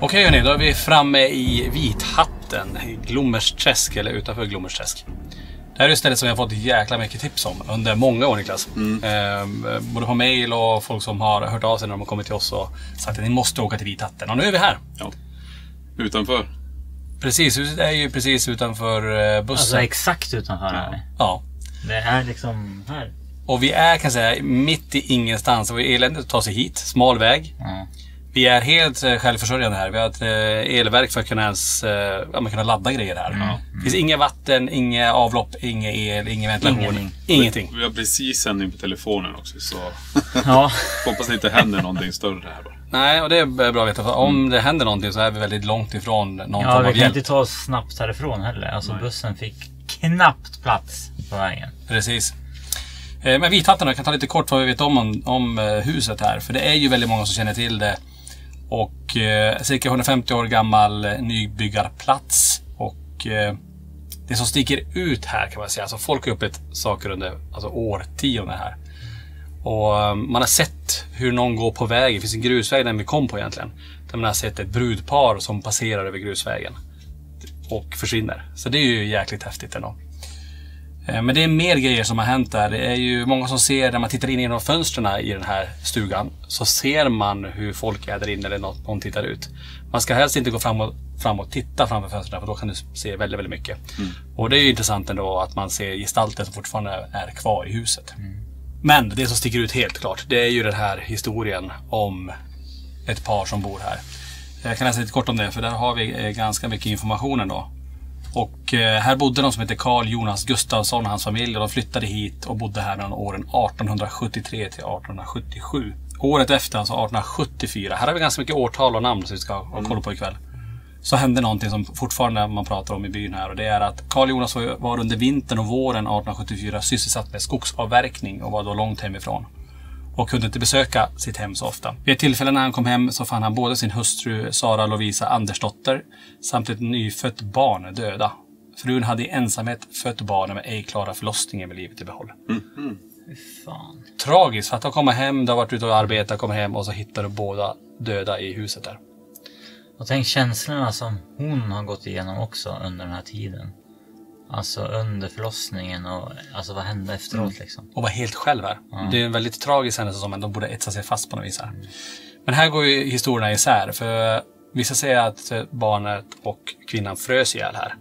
Okej hörni, då är vi framme i Vithatten, i Glommersträsk eller utanför Glommersträsk. Det här är ett ställe som jag har fått jäkla mycket tips om under många år, Niklas. Både på mail och folk som har hört av sig när de har kommit till oss och sagt att ni måste åka till Vithatten. Och nu är vi här. Ja. Utanför. Precis, huset är ju precis utanför bussen. Alltså exakt utanför här. Ja. Det är liksom här. Och vi är, kan jag säga, mitt i ingenstans. Och vi är eländigt att ta sig hit. Smal väg. Vi är helt självförsörjande här. Vi har ett elverk för att kunna ens kunna ladda grejer här. Det finns inga vatten, inga avlopp, inga el, ingen ventilation. Ingenting. Vi har precis sändning på telefonen också. Så ja. hoppas det inte händer någonting större här då. Nej, och det är bra att veta. För om det händer någonting så är vi väldigt långt ifrån någon form av hjälp. Ja, vi kan inte ta oss snabbt härifrån heller. Alltså bussen fick knappt plats på vägen. Precis. Men Vithatten, jag kan ta lite kort vad vi vet om huset här. För det är ju väldigt många som känner till det. Och cirka 150 år gammal nybyggarplats. Och det som sticker ut här kan man säga. Alltså folk har upplevt saker under årtionden här. Och man har sett hur någon går på vägen. Det finns en grusväg där vi kom på egentligen. Där man har sett ett brudpar som passerar över grusvägen. Och försvinner. Så det är ju jäkligt häftigt ändå. Men det är mer grejer som har hänt där. Det är ju många som ser, när man tittar in genom fönstren i den här stugan, så ser man hur folk är där inne eller någon tittar ut. Man ska helst inte gå fram och titta framför fönstren, för då kan du se väldigt, väldigt mycket. Och det är ju intressant ändå att man ser gestalter som fortfarande är kvar i huset. Men det som sticker ut helt klart, det är ju den här historien om ett par som bor här. Jag kan läsa lite kort om det, för där har vi ganska mycket information ändå. Och här bodde de som heter Carl Jonas Gustafsson och hans familj, och de flyttade hit och bodde här mellan åren 1873 till 1877. Året efter, alltså 1874, här har vi ganska mycket årtal och namn som vi ska ha koll på ikväll. Så hände någonting som fortfarande man pratar om i byn här, och det är att Carl Jonas var under vintern och våren 1874 sysselsatt med skogsavverkning och var då långt hemifrån. Och kunde inte besöka sitt hem så ofta. Vid ett tillfälle när han kom hem så fann han både sin hustru Sara Lovisa Andersdotter samt ett nyfött barn döda. Frun hade i ensamhet fött barnen med ej klara förlossningen med livet i behåll. Fan. Tragiskt, för att de kommer hem, de har varit ute och arbetat, kommer hem och så hittar de båda döda i huset där. Och tänk känslorna som hon har gått igenom också under den här tiden. Alltså under förlossningen och alltså vad hände efteråt liksom. Och var helt själv här. Det är en väldigt tragisk händelse som de borde etsa sig fast på något vis här. Men här går ju historierna isär. För vissa säger att barnet och kvinnan frös ihjäl här.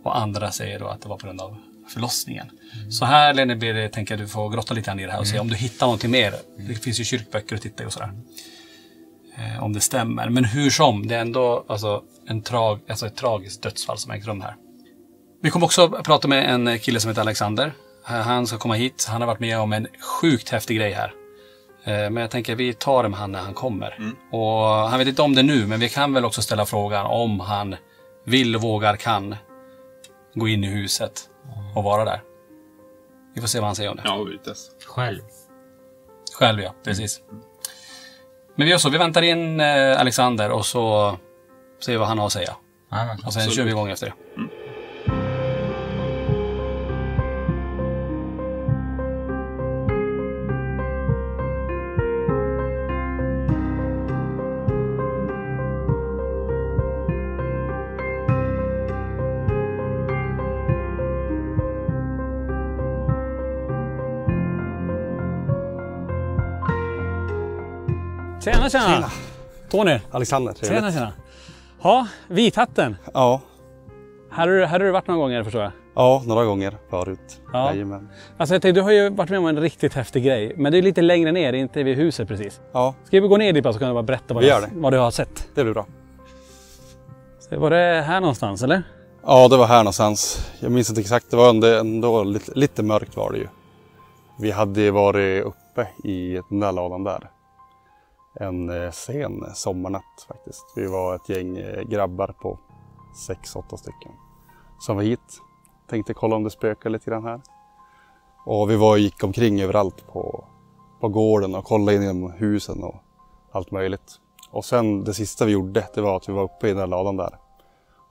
Och andra säger då att det var på grund av förlossningen. Så här Lennart, tänker jag du får grotta lite i det här och se om du hittar någonting mer. Det finns ju kyrkböcker att titta i och sådär. Om det stämmer. Men hur som, det är ändå ett tragiskt dödsfall som ägt rum här. Vi kommer också prata med en kille som heter Alexander. Han ska komma hit. Han har varit med om en sjukt häftig grej här. Men jag tänker vi tar det med han när han kommer. Och han vet inte om det nu, men vi kan väl också ställa frågan om han vill, vågar, kan gå in i huset och vara där. Vi får se vad han säger om det. Ja, vi test. Själv, ja. Precis. Men vi gör så. Vi väntar in Alexander och så ser vi vad han har att säga. Och sen kör vi igång efter det. Tjena. Tony. Alexander, trevligt. Tjena. Ja, vithatten. Ja. Här har du varit några gånger förstår jag. Ja, några gånger förut. Ja. Jajamän. Alltså jag tänkte, du har ju varit med om en riktigt häftig grej. Men det är lite längre ner, inte vid huset precis. Ja, Ska vi gå ner dit bara så kan du bara berätta vad du har sett. det blir bra. Så var det här någonstans eller? Ja, det var här någonstans. Jag minns inte exakt, det var ändå lite mörkt var det ju. Vi hade varit uppe i den där ladan där. En sen sommarnatt faktiskt. Vi var ett gäng grabbar på 6-8 stycken som var hit. Tänkte kolla om det spökade lite grann här. Och vi gick omkring överallt på gården och kollade in genom husen och allt möjligt. Och sen det sista vi gjorde, det var att vi var uppe i den där ladan där.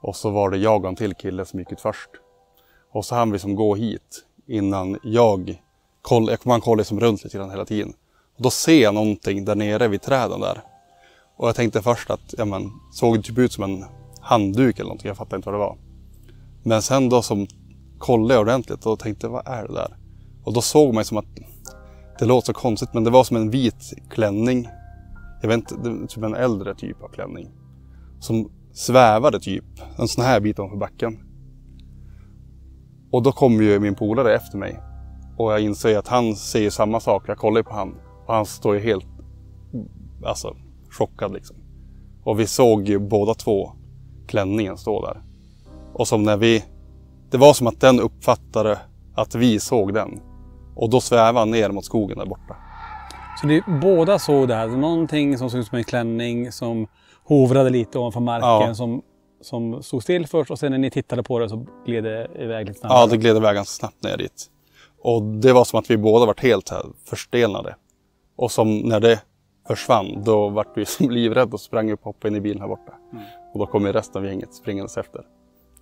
Och så var det jag och en till kille som gick ut först. Och så hann vi som gå hit innan jag kollade liksom runt lite grann hela tiden. Och då ser jag någonting där nere vid träden där. Och jag tänkte först att, såg det typ ut som en handduk eller någonting, jag fattade inte vad det var. Men sen då som kollade jag ordentligt och tänkte, vad är det där? Och då såg man som att, det låter så konstigt, men det var som en vit klänning. Jag vet inte, det var typ en äldre typ av klänning. Som svävade typ, en sån här bit ovanför backen. Och då kom ju min polare efter mig. Och jag inser att han säger samma sak, jag kollar på han. Och han står ju helt chockad liksom. Och vi såg ju båda två klänningen stå där. Och som det var som att den uppfattade att vi såg den. Och då svävade han ner mot skogen där borta. Så båda såg det här, någonting som såg ut som en klänning som hovrade lite ovanför marken som stod still först och sen när ni tittade på det så gled det iväg lite snabbare. Ja, det gled iväg ganska snabbt ner dit. Och det var som att vi båda var helt här förstelnade. Och som när det försvann, då var vi som livrädda och sprang upp och hoppade in i bilen här borta. Och då kom ju resten av gänget springandes efter.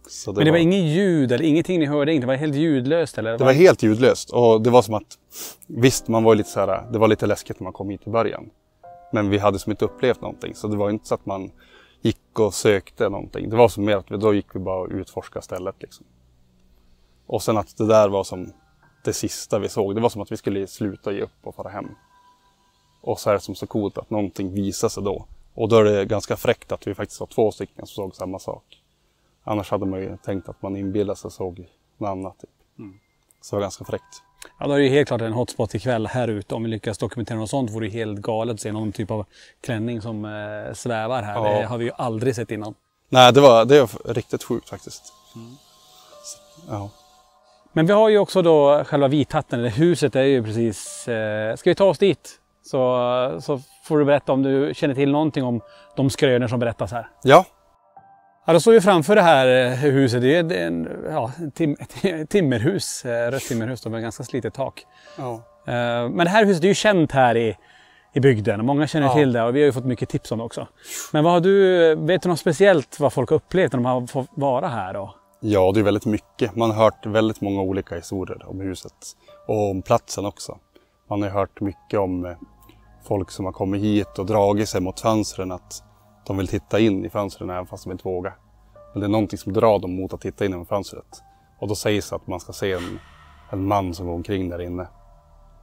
Så men det var ingen ljud eller ingenting ni hörde? Det var helt ljudlöst? Eller? Det var helt ljudlöst. Och det var som att, visst man var lite så här, det var lite läskigt när man kom hit i början. Men vi hade som inte upplevt någonting. Så det var inte så att man gick och sökte någonting. Det var som mer att då gick vi bara och utforska stället liksom. Och sen att det där var som det sista vi såg. Det var som att vi skulle sluta ge upp och fara hem. Och så är det som så coolt att någonting visar sig då. Och då är det ganska fräckt att vi faktiskt var 2 stycken som såg samma sak. Annars hade man ju tänkt att man inbillade sig såg något annat. Typ. Så det var ganska fräckt. Ja, då är det ju helt klart en hotspot ikväll här ute. Om vi lyckas dokumentera något sånt vore det helt galet att se någon typ av klänning som svävar här. Ja. Det har vi ju aldrig sett innan. Nej, det var riktigt sjukt faktiskt. Så, ja. Men vi har ju också då själva vithatten, eller huset är ju precis... ska vi ta oss dit? Så får du berätta om du känner till någonting om de skrönor som berättas här. Ja. Ja, då står vi framför det här huset. Det är ett timmerhus, rött timmerhus med ganska slitet tak. Ja. Men det här huset är ju känt här i bygden. Många känner till det och vi har ju fått mycket tips om det också. Men vet du något speciellt vad folk har upplevt när de har fått vara här då? Ja, det är väldigt mycket. Man har hört väldigt många olika historier om huset och om platsen också. Man har hört mycket om folk som har kommit hit och dragit sig mot fönstren att de vill titta in i fönstren även fast de inte vågar. Men det är någonting som drar dem mot att titta in i fönstret. Och då sägs det att man ska se en man som går omkring där inne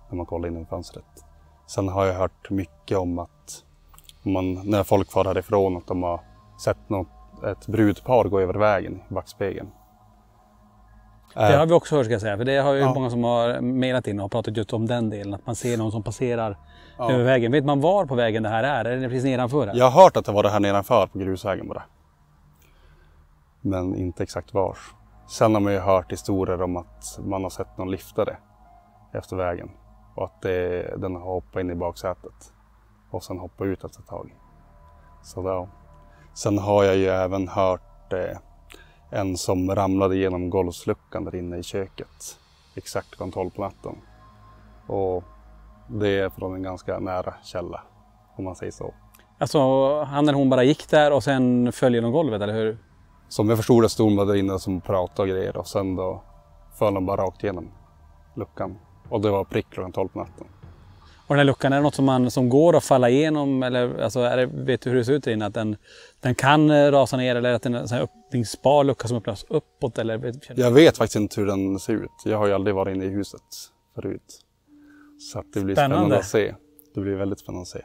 när man kollar in i fönstret. Sen har jag hört mycket om att när folk far härifrån att de har sett ett brudpar gå över vägen i backspegeln. Det har vi också hört ska jag säga, för det har ju många som har mejlat in och har pratat just om den delen. Att man ser någon som passerar över vägen. Vet man var på vägen det här är? Är det precis nedanför här? Jag har hört att det var det här nedanför på grusvägen bara. Men inte exakt vars. Sen har man ju hört historier om att man har sett någon liftare efter vägen. Och att den har hoppat in i baksätet. Och sen hoppat ut efter ett tag. Så då. Sen har jag ju även hört en som ramlade genom golvsluckan där inne i köket. Exakt klockan 12 på natten. Och det är från en ganska nära källa, om man säger så. Alltså han eller hon bara gick där och sen föll genom golvet, eller hur? Som jag förstod det stod man där inne som pratade och grejer. Och sen då föll de bara rakt igenom luckan. Och det var prick klockan 12 på natten. Och den här luckan, är det något som går att falla igenom? Eller alltså, vet du hur det ser ut där inne? Att den kan rasa ner, eller att den är en sån här öppningsbar lucka som öppnas uppåt? Eller, jag vet faktiskt inte hur den ser ut. Jag har ju aldrig varit inne i huset förut. Så att det blir spännande att se. Det blir väldigt spännande att se.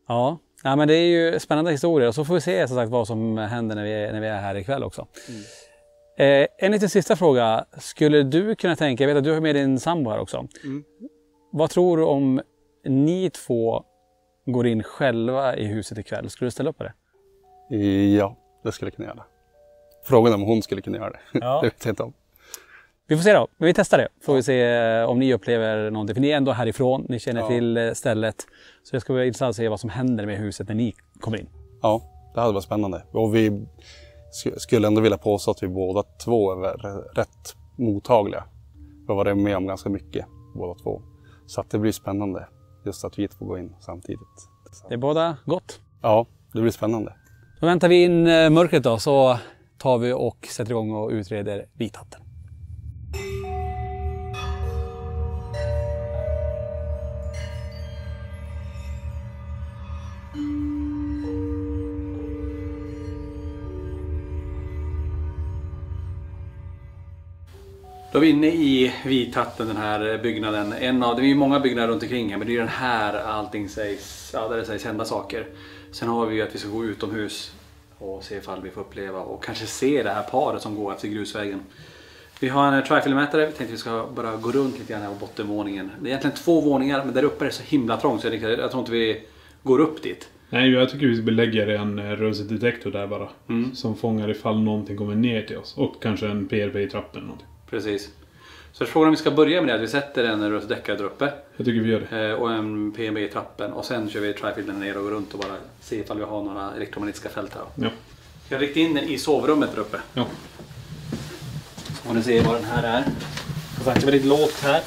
Ja, men det är ju spännande historier. Och så får vi se som sagt vad som händer när vi är här ikväll också. En liten sista fråga. Skulle du kunna tänka, jag vet att du har med din sambo här också. Vad tror du om ni två går in själva i huset ikväll? Skulle du ställa upp på det? Ja, det skulle jag kunna göra. Frågan om hon skulle kunna göra det. Ja. Det vet jag inte om. Vi får se då. Men vi testar det. Får vi se om ni upplever någonting. För ni är ändå härifrån. Ni känner till stället. Så det ska bli intressant att se vad som händer med huset när ni kommer in. Ja, det hade varit spännande. Och vi skulle ändå vilja påstå att vi båda två är rätt mottagliga. Vi har varit med om ganska mycket, båda två. Så att det blir spännande. Just att vi får gå in samtidigt. Så. Det är båda gott. Ja, det blir spännande. Då väntar vi in mörkret då. Så tar vi och sätter igång och utreder vithatten. Då är vi inne i vithatten, den här byggnaden. Det är ju många byggnader runt omkring här, men det är den här allting sägs, där det sägs hända saker. Sen har vi ju att vi ska gå utomhus och se ifall vi får uppleva och kanske se det här paret som går efter grusvägen. Vi har en triflemätare, vi tänkte att vi ska bara gå runt lite grann här på bottenvåningen. Det är egentligen 2 våningar, men där uppe är det så himla trångt så jag tror inte vi går upp dit. Nej, jag tycker vi belägger en rörelsedetektor där bara. Som fångar ifall någonting kommer ner till oss. Och kanske en PRP i trappen eller någonting. Precis. Så frågan om vi ska börja med det, att vi sätter en rörelsedäckare där uppe. Jag tycker vi gör det. Och en PMB i trappen. Och sen kör vi trifielden ner och går runt och bara se ifall vi har några elektromagnetiska fält här. Ja. Jag riktar in den i sovrummet där uppe. Ja. Så får ni se vad den här är. Som sagt, det är väldigt lågt här.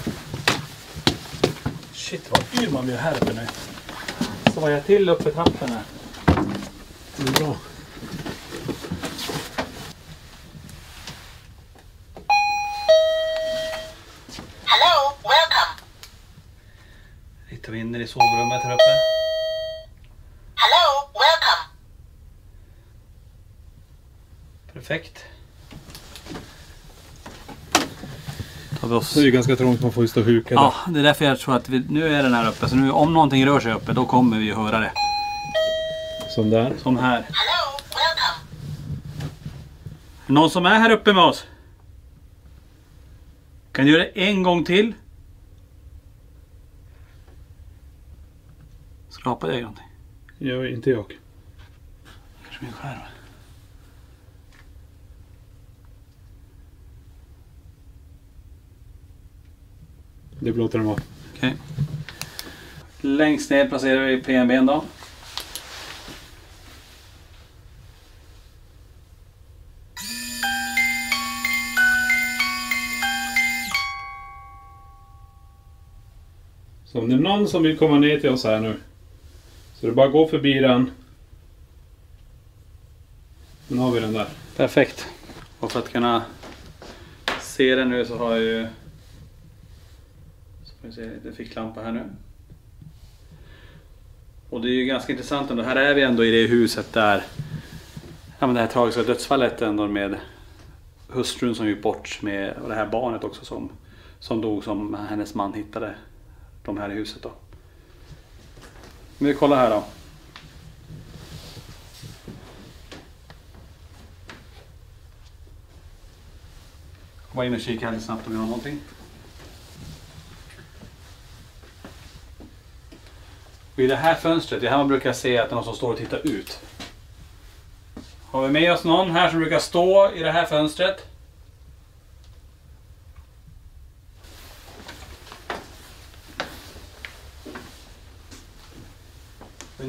Shit, vad yr man blir här uppe nu. Så var jag till uppe trappen här. Det är bra. Hello, welcome. Riktar vi in den i sovrummet här uppe. Hello, welcome. Perfekt. Det är ju ganska trångt, man får ju stå hukad. Ja, det är därför jag tror att nu är den här uppe. Så nu, om någonting rör sig uppe, då kommer vi att höra det. Som där. Som här. Hello, welcome. Någon som är här uppe med oss? Kan du göra det en gång till? Skrapa dig någonting. Inte jag. Kanske min skärm. Det låter den vara. Okej. Längst ner placerar vi PMB:n då. Så om det är någon som vill komma ner till oss här nu, så det bara gå förbi den. Nu har vi den där. Perfekt. Och för att kunna se den nu så har jag ju, så får vi se lite ficklampa här nu. Och det är ju ganska intressant ändå. Här är vi ändå i det huset där, ja, men det här tragiska dödsfallet ändå med hustrun som gick bort med, och det här barnet också som dog, som hennes man hittade de här i huset då. Men vi kollar här då. Gå in och kika här lite snabbt om vi har någonting. Och i det här fönstret, det är här man brukar se att det är någon som står och tittar ut. Har vi med oss någon här som brukar stå i det här fönstret?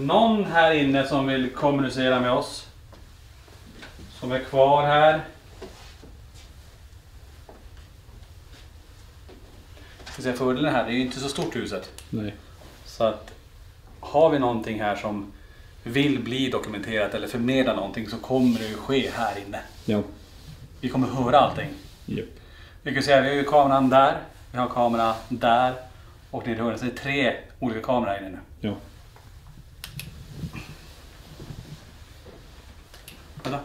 någon här inne som vill kommunicera med oss? Som är kvar här? Ska säga fördelen här, det är ju inte så stort huset. Nej. Så att har vi någonting här som vill bli dokumenterat eller förmedla någonting så kommer det ju ske här inne. Ja. Vi kommer höra allting. Japp. Vi kan säga vi har ju kameran där, vi har kamera där och det rör sig 3 olika kameror här inne nu. Ja. Vänta.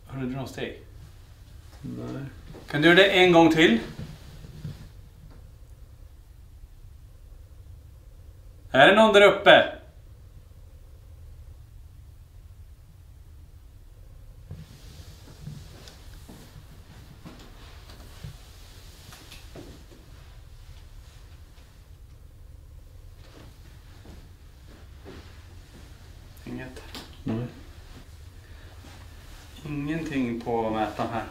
Hörde du någon steg? Nej. Kan du göra det en gång till? Är det någon där uppe? Inget. Nej. Ingenting på mätaren här.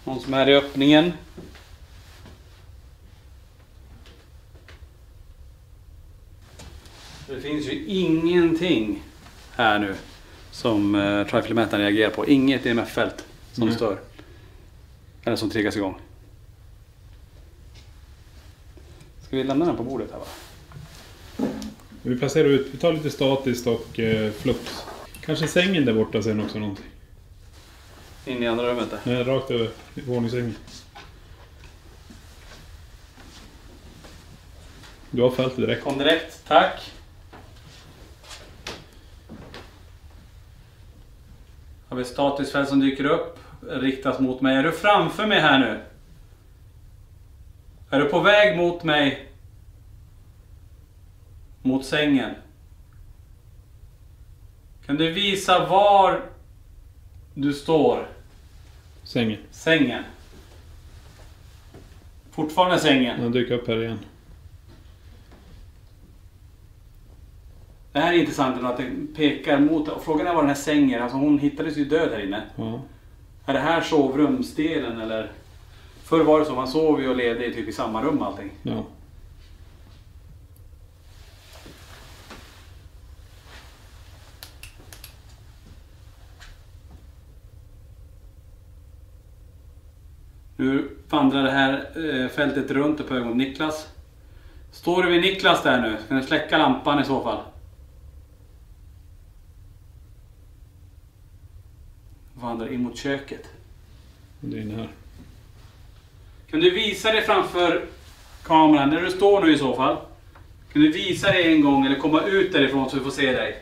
Någon som är i öppningen. Det finns ju ingenting här nu som triflemätaren reagerar på. Inget EMF-fält som stör. Eller som triggas igång. Ska vi lämna den på bordet här va? Vi passerar ut. Vi tar lite statiskt och flux. Kanske sängen där borta sen också någonting. In i andra rummet där. Nej, rakt över våningssängen. Du har fältet direkt. Kom direkt, tack. Har vi ett statiskt fält som dyker upp. Riktas mot mig. Är du framför mig här nu? Är du på väg mot mig? Mot sängen? Kan du visa var du står? Sängen. Sängen. Fortfarande sängen. Den dyker upp här igen. Det här är intressant att det pekar mot. Och frågan är var den här sängen. Alltså hon hittades ju död här inne. Ja. Är det här sovrumsdelen eller? Förr var det så, man sov ju och levde typ i samma rum allting. Ja. Nu vandrar det här fältet runt och på väg mot Niklas. Står du vid Niklas där nu? Kan du släcka lampan i så fall? Vandrar in mot köket. Det är inne här. Kan du visa dig framför kameran där du står nu i så fall? Kan du visa dig en gång eller komma ut därifrån så vi får se dig?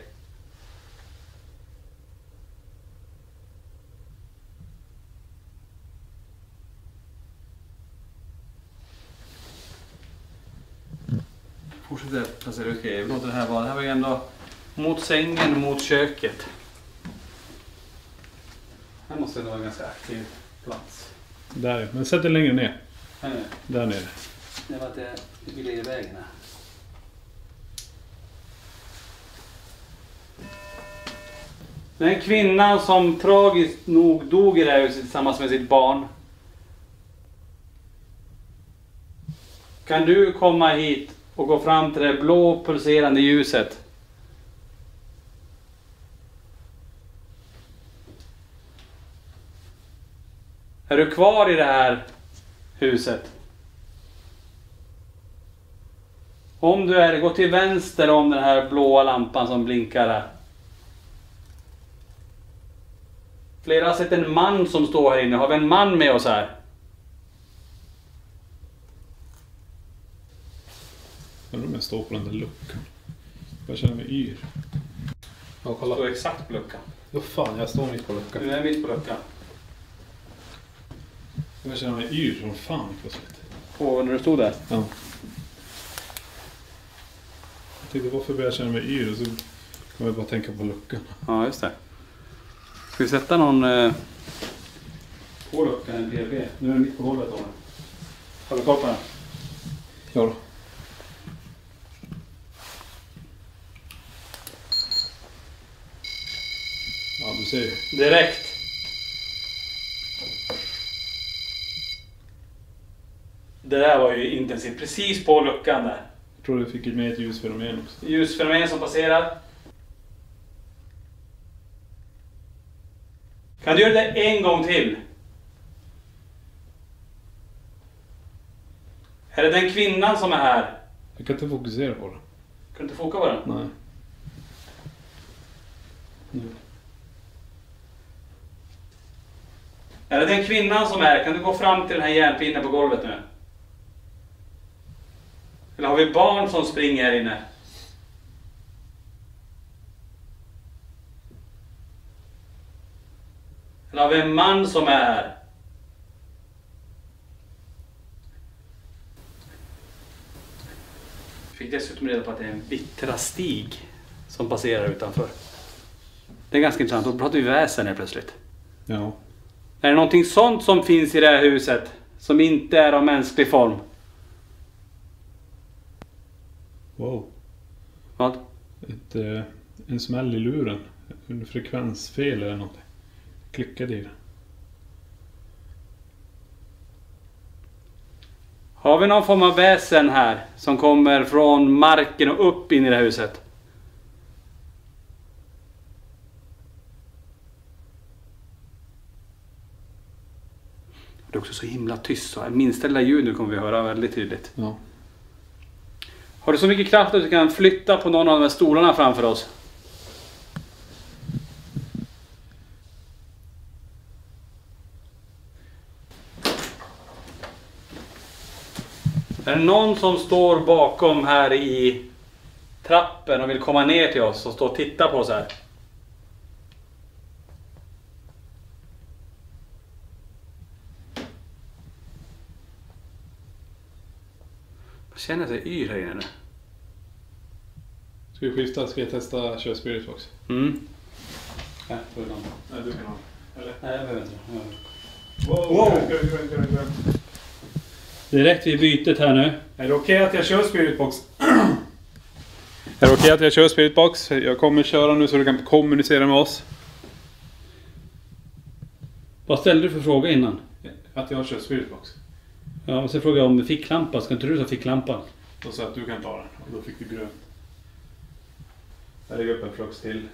Fortsätter placera ut grejer. Låt det här vara. Det här var ju ändå mot sängen, mot köket. Här måste det vara en ganska aktiv plats. Där, men sätt det längre ner. Här nu. Där nere. Det var att det ville i vägen här. Den kvinnan som tragiskt nog dog i det här huset tillsammans med sitt barn. Kan du komma hit och gå fram till det blå pulserande ljuset? Är du kvar i det här huset? Om du är, gå till vänster om den här blåa lampan som blinkar här. Flera har sett en man som står här inne. Har vi en man med oss här? Undrar om jag står på den där luckan. Jag känner mig yr. Ja, kolla. Står exakt på luckan. Vad fan, jag står mitt på luckan. Du är mitt på luckan. Jag känner mig yr som fan plötsligt. På när du stod där? Ja. Jag tänkte varför började jag känna mig yr och så kan jag bara tänka på luckan. Ja, just det. Ska vi sätta någon på luckan, en PLB? Nu är den mitt på golvet, Tommy. Har du koll på den? Ja då. Ja, du ser ju. Direkt. Det där var ju intensivt. Precis på luckan där. Jag tror du fick med ett ljusfenomen också. Ljusfenomen som passerar. Kan du göra det en gång till? Är det den kvinnan som är här? Jag kan inte fokusera på det. Kan du inte foka på den? Nej. Nu. Är det den kvinnan som är här? Kan du gå fram till den här järnpinnen på golvet nu? Eller har vi barn som springer här inne? Eller har vi en man som är här? Jag fick dessutom reda på att det är en vittra stig som passerar utanför. Det är ganska intressant. Då pratar vi väsen här plötsligt. Ja. Är det någonting sånt som finns i det här huset som inte är av mänsklig form? Wow. Vad? En smäll i luren. En frekvensfel eller någonting. Klickade i det. Har vi någon form av väsen här som kommer från marken och upp in i det här huset? Det är också så himla tyst så här. Minsta lilla ljud nu kommer vi höra väldigt tydligt. Ja. Har du så mycket kraft att du kan flytta på någon av de här stolarna framför oss? Är det någon som står bakom här i trappen och vill komma ner till oss och stå och titta på oss här? Jag känner sig yr här inne nu. Ska vi skifta? Ska jag testa köra Spirit Box? Mm. Nej, du kan ha. Eller? Nej, jag behöver inte. Wow! Direkt vid bytet här nu. Är det okej att jag kör Spirit Box? Är det okej att jag kör Spirit Box? Jag kommer köra nu så du kan kommunicera med oss. Vad ställde du för fråga innan? Att jag kör Spirit Box. Ja, och så frågade jag om ficklampa. Ska inte du ta ficklampan? Då sa att du kan ta den. Och då fick du grönt. Jag lägger upp en flux till.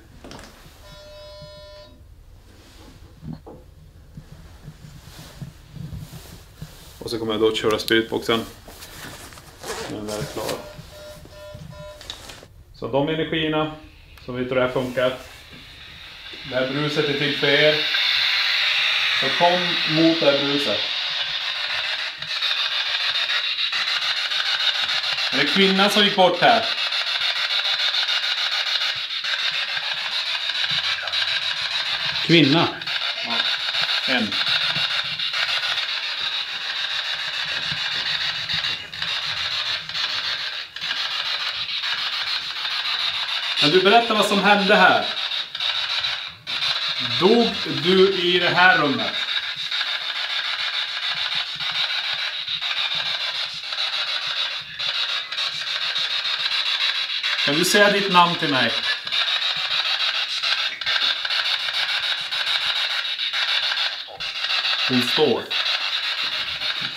Och så kommer jag då köra Spiritboxen. När den är klar. Så de energierna som vi tror det här funkar. Det här bruset är till för er. Så kom mot det här bruset. Det är kvinnan som gick bort här. Kvinna. Ja, en. Kan du berätta vad som hände här? Dog du i det här rummet? Kan du säga ditt namn till mig? Hon står.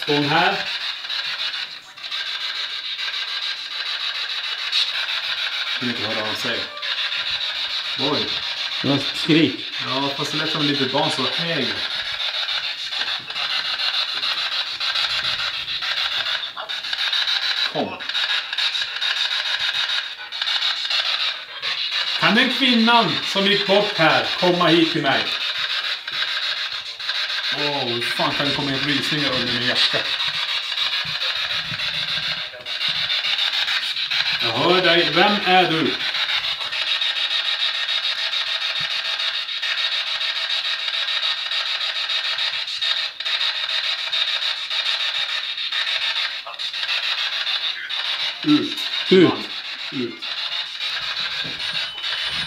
Står hon här? Jag vill inte höra vad hon säger. Oj. Det var skrik. Ja, fast det lät som ett litet barn så hej. Kom. Kan den kvinnan som gick bort här komma hit till mig? Åh, hur fan kan det komma in rysningar under min jacka? Jag hör dig. Vem är du? Ut. Ut. Ut.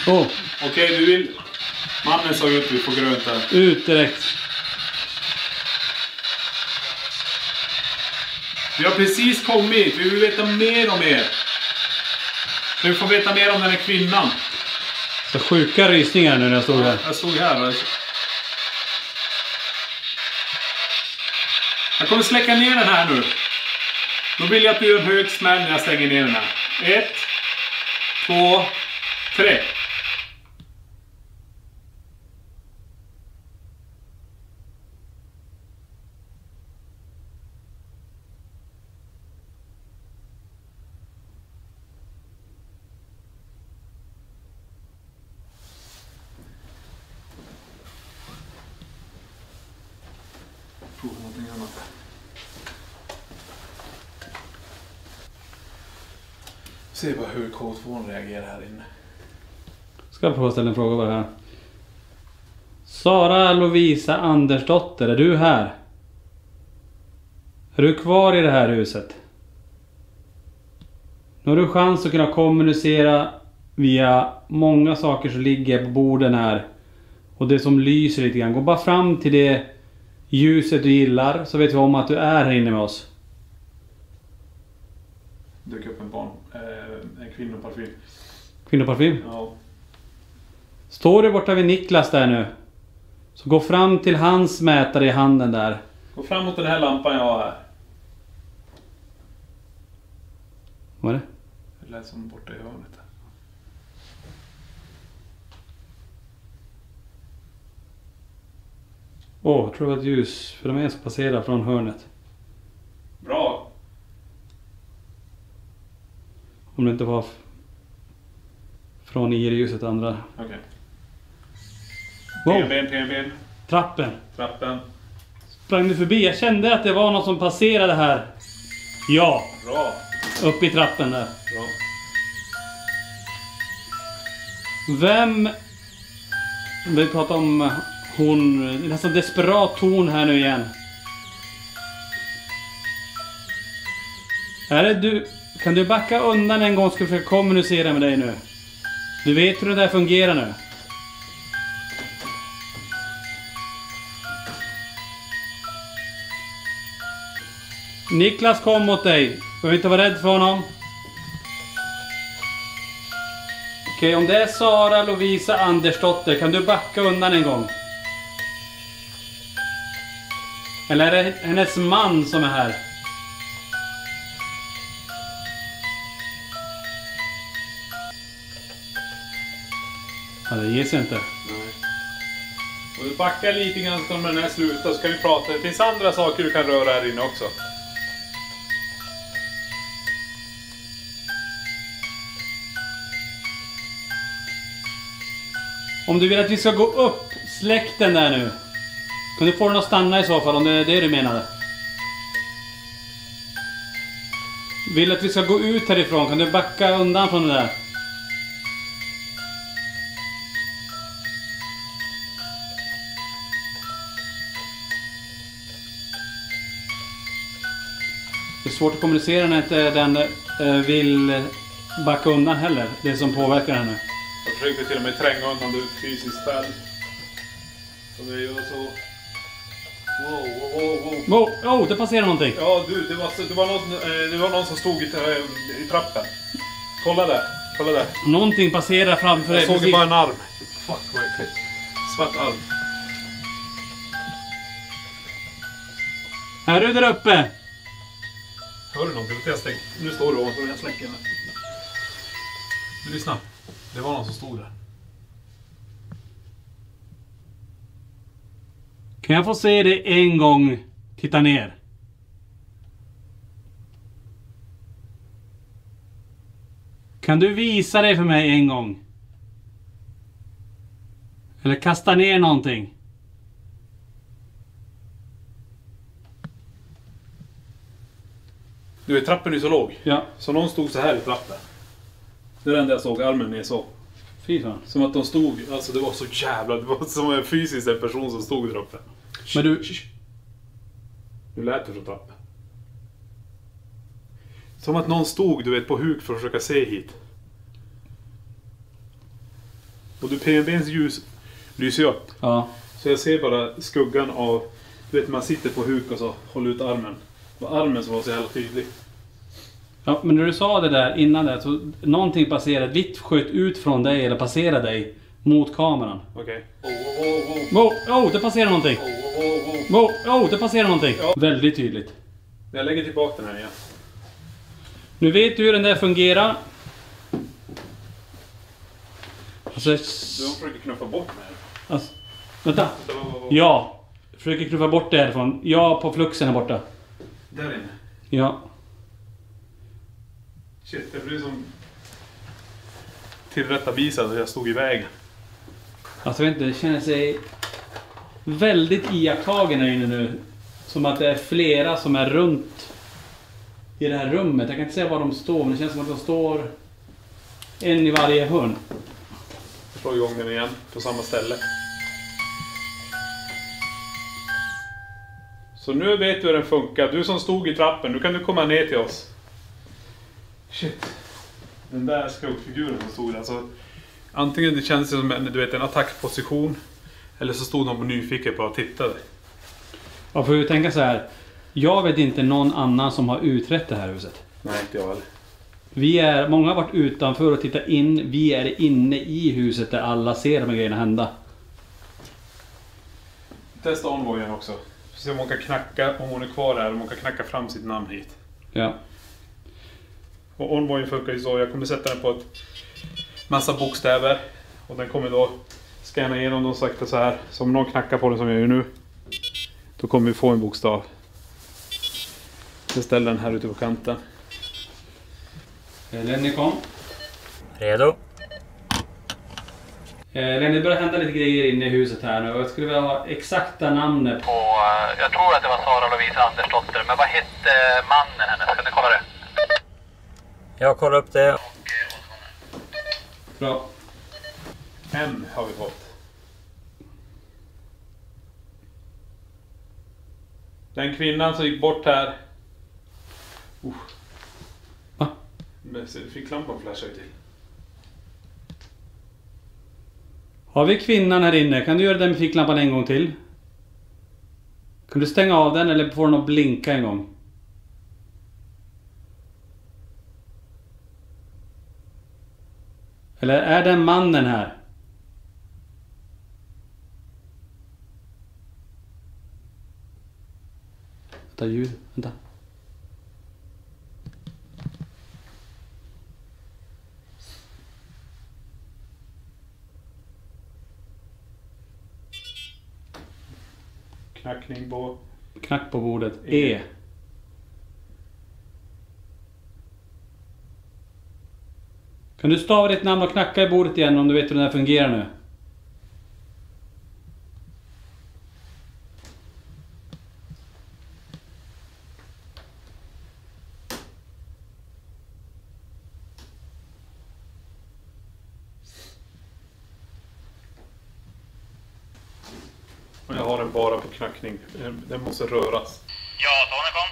Oh, Okej, du vill... Mannen sa ut, vi får grönt där. ut direkt. Vi har precis kommit. Vi vill veta mer om er. Vi får veta mer om den här kvinnan. Så sjuka rysningar nu när jag stod här. Jag stod här. Jag kommer släcka ner den här nu. Då vill jag att du gör en hög smäll när jag stänger ner den här. 1, 2, 3. Prova någonting annat. Se bara hur K2 reagerar här inne. Ska jag prova ställa en fråga bara här. Sara Lovisa Andersdotter, är du här? Är du kvar i det här huset? Nu har du chans att kunna kommunicera via många saker som ligger på borden här. Och det som lyser lite grann. Gå bara fram till det ljuset du gillar, så vet vi om att du är här inne med oss. Dök upp en kvinnoparfym. Kvinnoparfym? Ja. Står du borta vid Niklas där nu, så gå fram till hans mätare i handen där. Gå fram mot den här lampan jag har här. Vad är det? Det lät som borta i hörnet där. Jag tror det var ett ljus för de är som passerar från hörnet. Bra! Om det inte var från ljuset andra. Okej. Wow, PNB. trappen. Trappen. Sprang du förbi? Jag kände att det var något som passerade här. Ja, Bra. upp i trappen där. Bra. Vem... Vi pratar om hon... Nästan desperat ton här nu igen. Är det du... Kan du backa undan en gång, ska jag försöka kommunicera med dig nu? Du vet hur det där fungerar nu. Niklas kom mot dig. Du behöver inte vara rädd för honom. Okej, om det är Sara Lovisa Andersdotter, kan du backa undan en gång? Eller är det hennes man som är här? Ja, det ger sig inte. Nej. Och du backar lite grann så kommer den här sluta, så kan vi prata. Det finns andra saker du kan röra här inne också. Om du vill att vi ska gå upp släkten där nu, kan du få den att stanna i så fall, om det är det du menade? Vill att vi ska gå ut härifrån, kan du backa undan från det där? Det är svårt att kommunicera när inte den vill backa undan heller, det som påverkar henne. Jag försökte till och med tränga undan det fysiskt själv. Så det gör så... Wow, det passerar någonting. Ja du, det var någon som stod i trappen. Kolla där. Någonting passerar framför dig. Jag såg bara en arm. Fuck vad äckligt. Svart arm. Är du där uppe? Hör du någonting? Nu står du ovanför, jag släcker den. Lyssna. Det var någon som stod där. Kan jag få se det en gång? Titta ner. Kan du visa det för mig en gång? Eller kasta ner någonting? Du vet, trappen är så låg. Ja. Så någon stod så här i trappen. Det är det enda jag såg, armen ner så. Fy fan. Som att de stod, alltså det var så jävla, det var som en fysisk en person som stod där uppe. Men du... Nu lät det från trappen. Som att någon stod, du vet, på huk för att försöka se hit. Och du, PNB:s ljus lyser ju upp. Ja. Så jag ser bara skuggan av, du vet, man sitter på huk och så håller ut armen. Det var armen som var så jävla tydlig. Ja, men när du sa det där innan det, så någonting passerade, vitt sköt ut från dig eller passerade dig mot kameran. Okej. Det passerar någonting. Det passerar någonting. Ja. Väldigt tydligt. Jag lägger tillbaka den här igen. Nu vet du hur den där fungerar. Alltså, Du försöker knuffa bort mig. alltså, vänta. Ja, försöker knuffa bort det härifrån. Ja, på fluxen här borta. Där inne. Ja. Shit, det blir som tillrättavisad att jag stod i vägen. Alltså jag vet inte, det känner sig väldigt iakttagen här inne nu. Som att det är flera som är runt i det här rummet. Jag kan inte säga var de står, men det känns som att de står en i varje hörn. Jag slår igång den igen på samma ställe. Så nu vet du hur den funkar. Du som stod i trappen, nu kan du komma ner till oss. Shit. Den där skuggfiguren som stod där. Alltså, antingen det känns som en attackposition. Eller så stod de nyfiken på att titta. Ja, får vi tänka så här. Jag vet inte någon annan som har utrett det här huset. Nej, inte jag heller. Många har varit utanför och tittat in. Vi är inne i huset där alla ser de här grejerna hända. Testa onvojen också. Se om hon kan knacka, om hon är kvar här, om hon kan knacka fram sitt namn hit. Ja. Och onvojen funkar ju så, jag kommer sätta den på ett massa bokstäver. Och den kommer då scanna igenom dem sakta så här. Så om någon knackar på den som jag gör nu, då kommer vi få en bokstav. Jag ställer den här ute på kanten. Lenny kom. Redo? Lenny, det börjar hända lite grejer inne i huset här nu. Jag skulle vilja ha exakta namnet på... Jag tror att det var Sara Lovisa Andersdotter, men vad hette mannen hennes? Kan du kolla det? Jag kollar upp det. Bra. M har vi fått. Den kvinnan som gick bort här. Va? Fick lampan flasha till. Har vi kvinnan här inne? Kan du göra den med ficklampan en gång till? Kan du stänga av den eller får den att blinka en gång? Eller är den mannen här? Vänta, ljud. Vänta. Knackning på... Knack på bordet. E. Kan du stava ditt namn och knacka i bordet igen om du vet hur den här fungerar nu? Och jag har den bara på knackning. Den måste röras. Ja, Tony kom.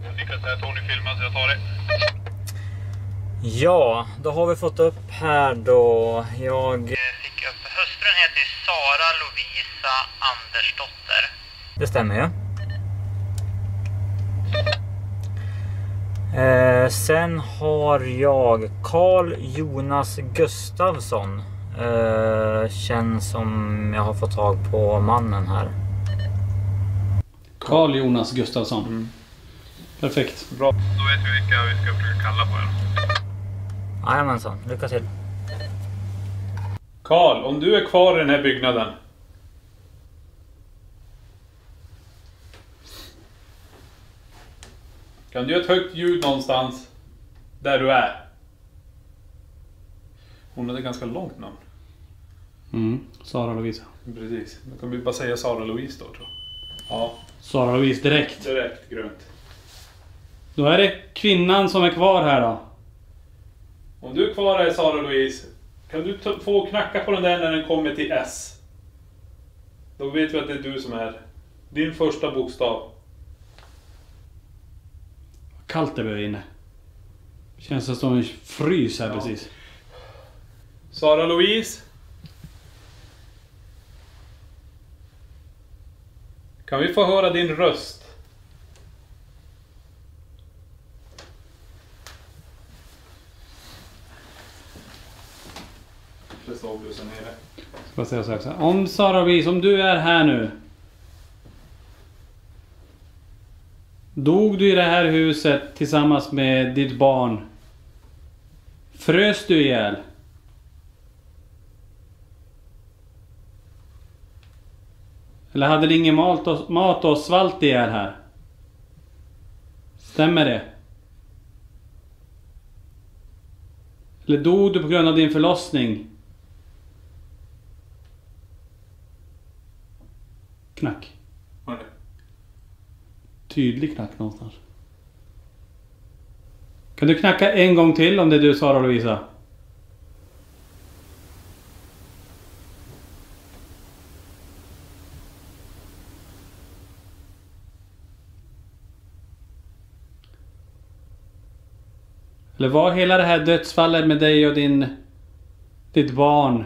Jag fick att Tony filmar så jag tar det. Ja, då har vi fått upp här då. Jag Fick upp. Hustrun heter Sara Lovisa Andersdotter. Det stämmer ju. Sen har jag Carl Jonas Gustafsson. Känns som jag har fått tag på mannen här. Carl Jonas Gustafsson. Perfekt. Bra. Då vet vi vilka vi ska försöka kalla på er. Jajamensan, lycka till. Carl, om du är kvar i den här byggnaden. Kan du göra ett högt ljud någonstans där du är? Hon hade ganska långt namn. Sara Lovisa. Precis. Då kan vi bara säga Sara Louise då, tror jag. Ja, Sara Lovisa direkt. direkt grönt. Då är det kvinnan som är kvar här då. Om du är kvar här, Sara Louise, kan du få knacka på den där när den kommer till S? Då vet vi att det är du som är din första bokstav. Kallt det blir inne. Känns det som en frys här precis. Sara Louise. Kan vi få höra din röst? Det står blusen nere. Ska jag säga så här. Om Sara Louise, om du är här nu. Dog du i det här huset tillsammans med ditt barn? Frös du ihjäl? Eller hade ni ingen mat och svalt ihjäl här? Stämmer det? Eller dog du på grund av din förlossning? Knack. Vad är det? Tydlig knack någonstans. Kan du knacka en gång till om det är du, Sara Lovisa? Eller var hela det här dödsfallet med dig och ditt barn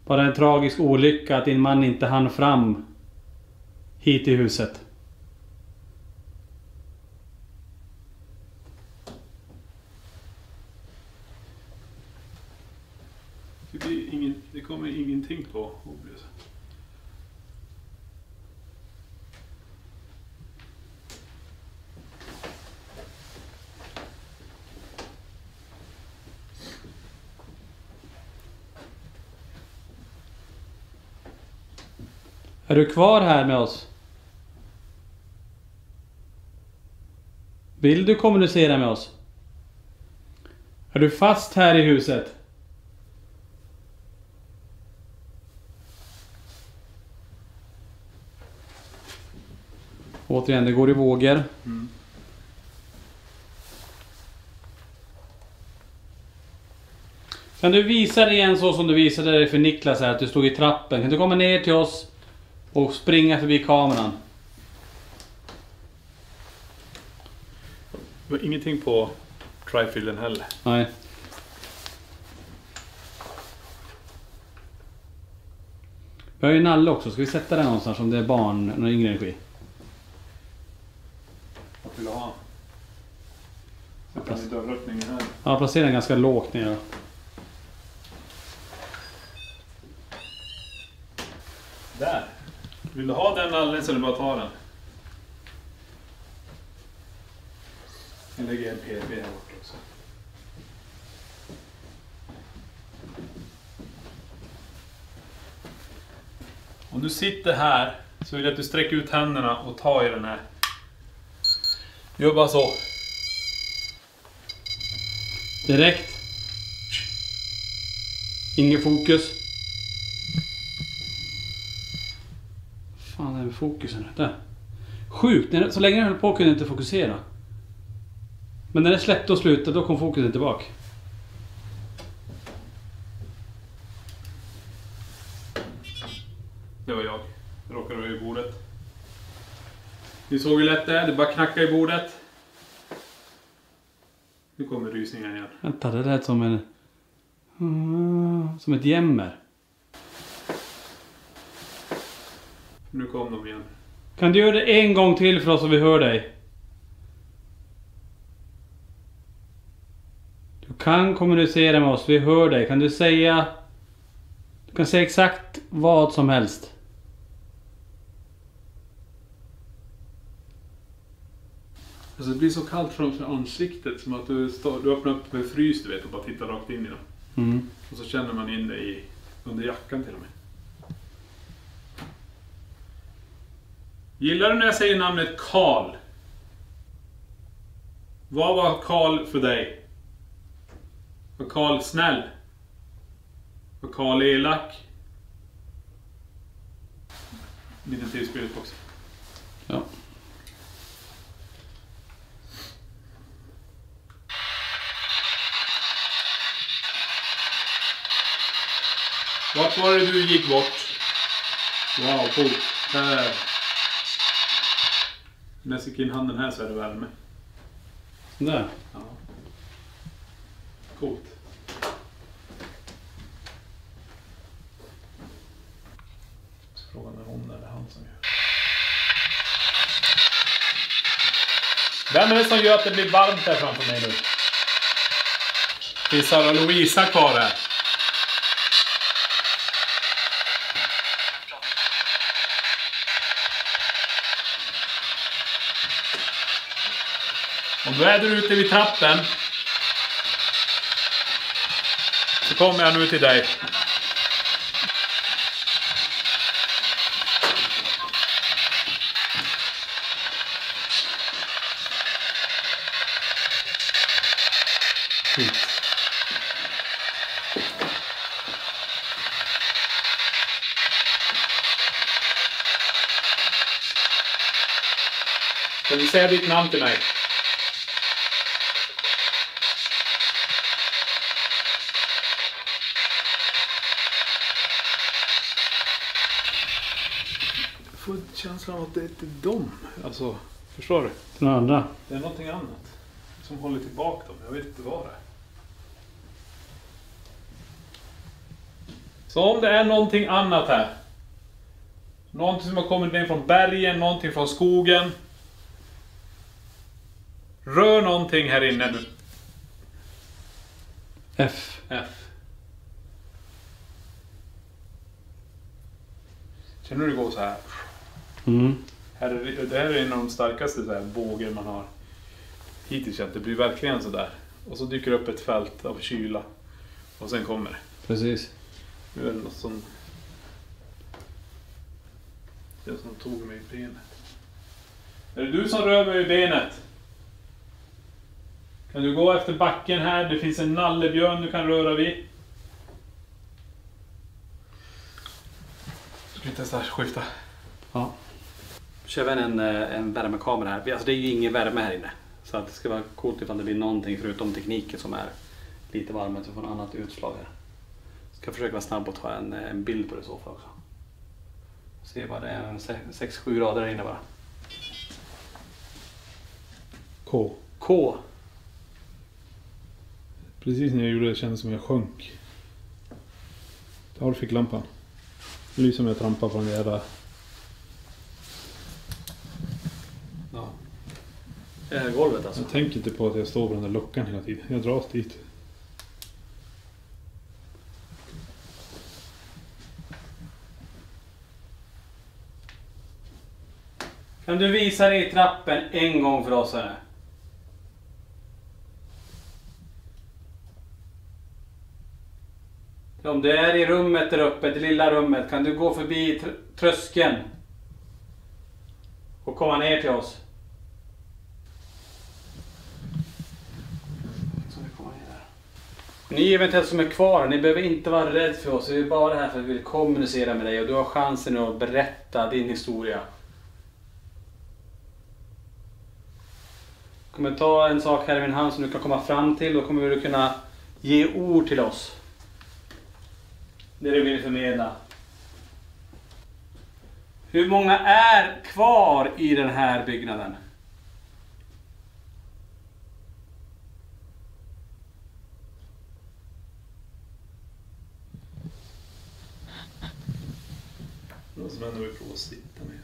bara en tragisk olycka att din man inte hann fram hit i huset? Det kommer ingenting på OBS. Är du kvar här med oss? Vill du kommunicera med oss? Är du fast här i huset? Återigen, det går i vågor. Kan du visa det igen så som du visade det för Niklas här, att du stod i trappen? Kan du komma ner till oss och springa förbi kameran? Det var ingenting på trifielden heller. Nej. Vi har ju nalle också. Ska vi sätta den någonstans om det är barn, någon yngre energi? Vad vill du ha? Sätta den i dörröppningen här. Ja, placera den ganska lågt ner. Där. Vill du ha den alldeles eller bara ta den? Jag lägger en PB här borta också. Om du sitter här så vill jag att du sträcker ut händerna och tar i den här. Gör bara så. Direkt. Ingen fokus. Fan, det är med fokusen. Där. Sjukt. Så länge jag höll på kunde jag inte fokusera. Men när det släppte och slutade, då kom fokusen tillbaka. Det var jag. Jag råkade över i bordet. Ni såg hur lätt det är. Det bara knacka i bordet. Nu kommer rysningen igen. Vänta, det lät som en... som ett jämmer. Nu kom de igen. Kan du göra det en gång till för oss så vi hör dig? Du kan kommunicera med oss, vi hör dig. Kan du säga... Du kan säga exakt vad som helst. Alltså det blir så kallt framför ansiktet. Som att du öppnar upp med frys, du vet, och bara tittar rakt in i dem. Och så känner man in det under jackan till och med. Gillar du när jag säger namnet Karl? Vad var Karl för dig? Var Karl snäll? Var Karl elak? Lite till spiritbox. Ja. Vart var det du gick bort? Wow, coolt. Där. När jag sticker in handen här så är det värme. Där. Ja. Coolt. Frågan är hon eller han som gör. Vem är det som gör att det blir varmt här framför mig nu? Det är Sara Lovisa kvar här. Om du är där ute vid trappen så kommer jag nu till dig. Skit. Kan du säga ditt namn till mig? Jag får känslan av att det är inte dem. Alltså, förstår du? Några andra. Det är någonting annat som håller tillbaka dem. Jag vet inte vad det är. Så om det är någonting annat här. Någonting som har kommit in från bergen, någonting från skogen. Rör någonting här inne nu. F. Känner du det går så här? Mm. Det här är en av de starkaste så här vågor man har hittills känt. Det blir verkligen så där. Och så dyker upp ett fält av kyla. Och sen kommer det. Precis. Nu är det något som... Det som tog mig i benet. Är det du som rör mig i benet? Kan du gå efter backen här? Det finns en nallebjörn du kan röra vid. Ska vi testa skifta? Ja. Kör vi en värmekamera här. Alltså det är ju ingen värme här inne. Så att det ska vara coolt ifall det blir någonting förutom tekniken som är lite varmare så får en annat utslag här. Ska försöka vara snabb och ta en bild på det så fall också. Se vad det är, 6-7 grader där inne bara. K. Precis när jag gjorde det kändes som jag sjönk. Där har du fick lampan. Det lyser som jag trampar på den jävla... Ja. Golvet alltså. Jag tänker inte på att jag står på den där luckan hela tiden. Jag dras dit. Kan du visa dig i trappen en gång för oss här? Om du är i rummet där uppe, det lilla rummet, kan du gå förbi tröskeln och komma ner till oss? Så vi kommer ner där. Ni eventuellt som är kvar, ni behöver inte vara rädd för oss. Vi är bara här för att vi vill kommunicera med dig och du har chansen att berätta din historia. Jag kommer ta en sak här i min hand som du kan komma fram till och kommer du kunna ge ord till oss. Det du vill förmedla. Hur många är kvar i den här byggnaden? Någon som ändå vill prova att sitta med.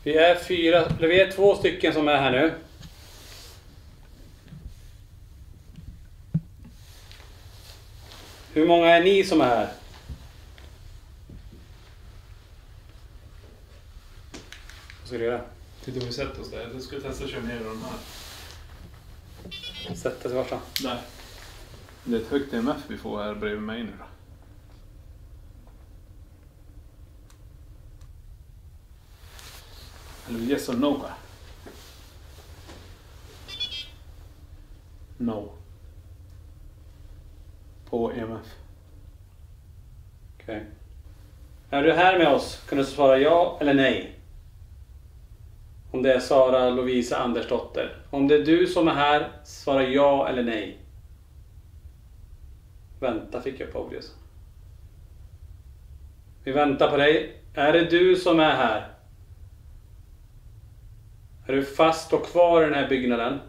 Vi är 2 stycken som är här nu. Hur många är ni som är här? Vad ska du göra? Titta om vi sätter oss där. Jag ska testa att köra ner de här. Sätta sig varsa. Där. Det är ett högt EMF vi får här bredvid mig nu då. Eller yes or no här? No. På EMF. Okej. Är du här med oss kan du svara ja eller nej. Om det är Sara Lovisa Andersdotter. Om det är du som är här, svara ja eller nej. Vänta fick jag på obvious. Vi väntar på dig. Är det du som är här? Är du fast och kvar i den här byggnaden?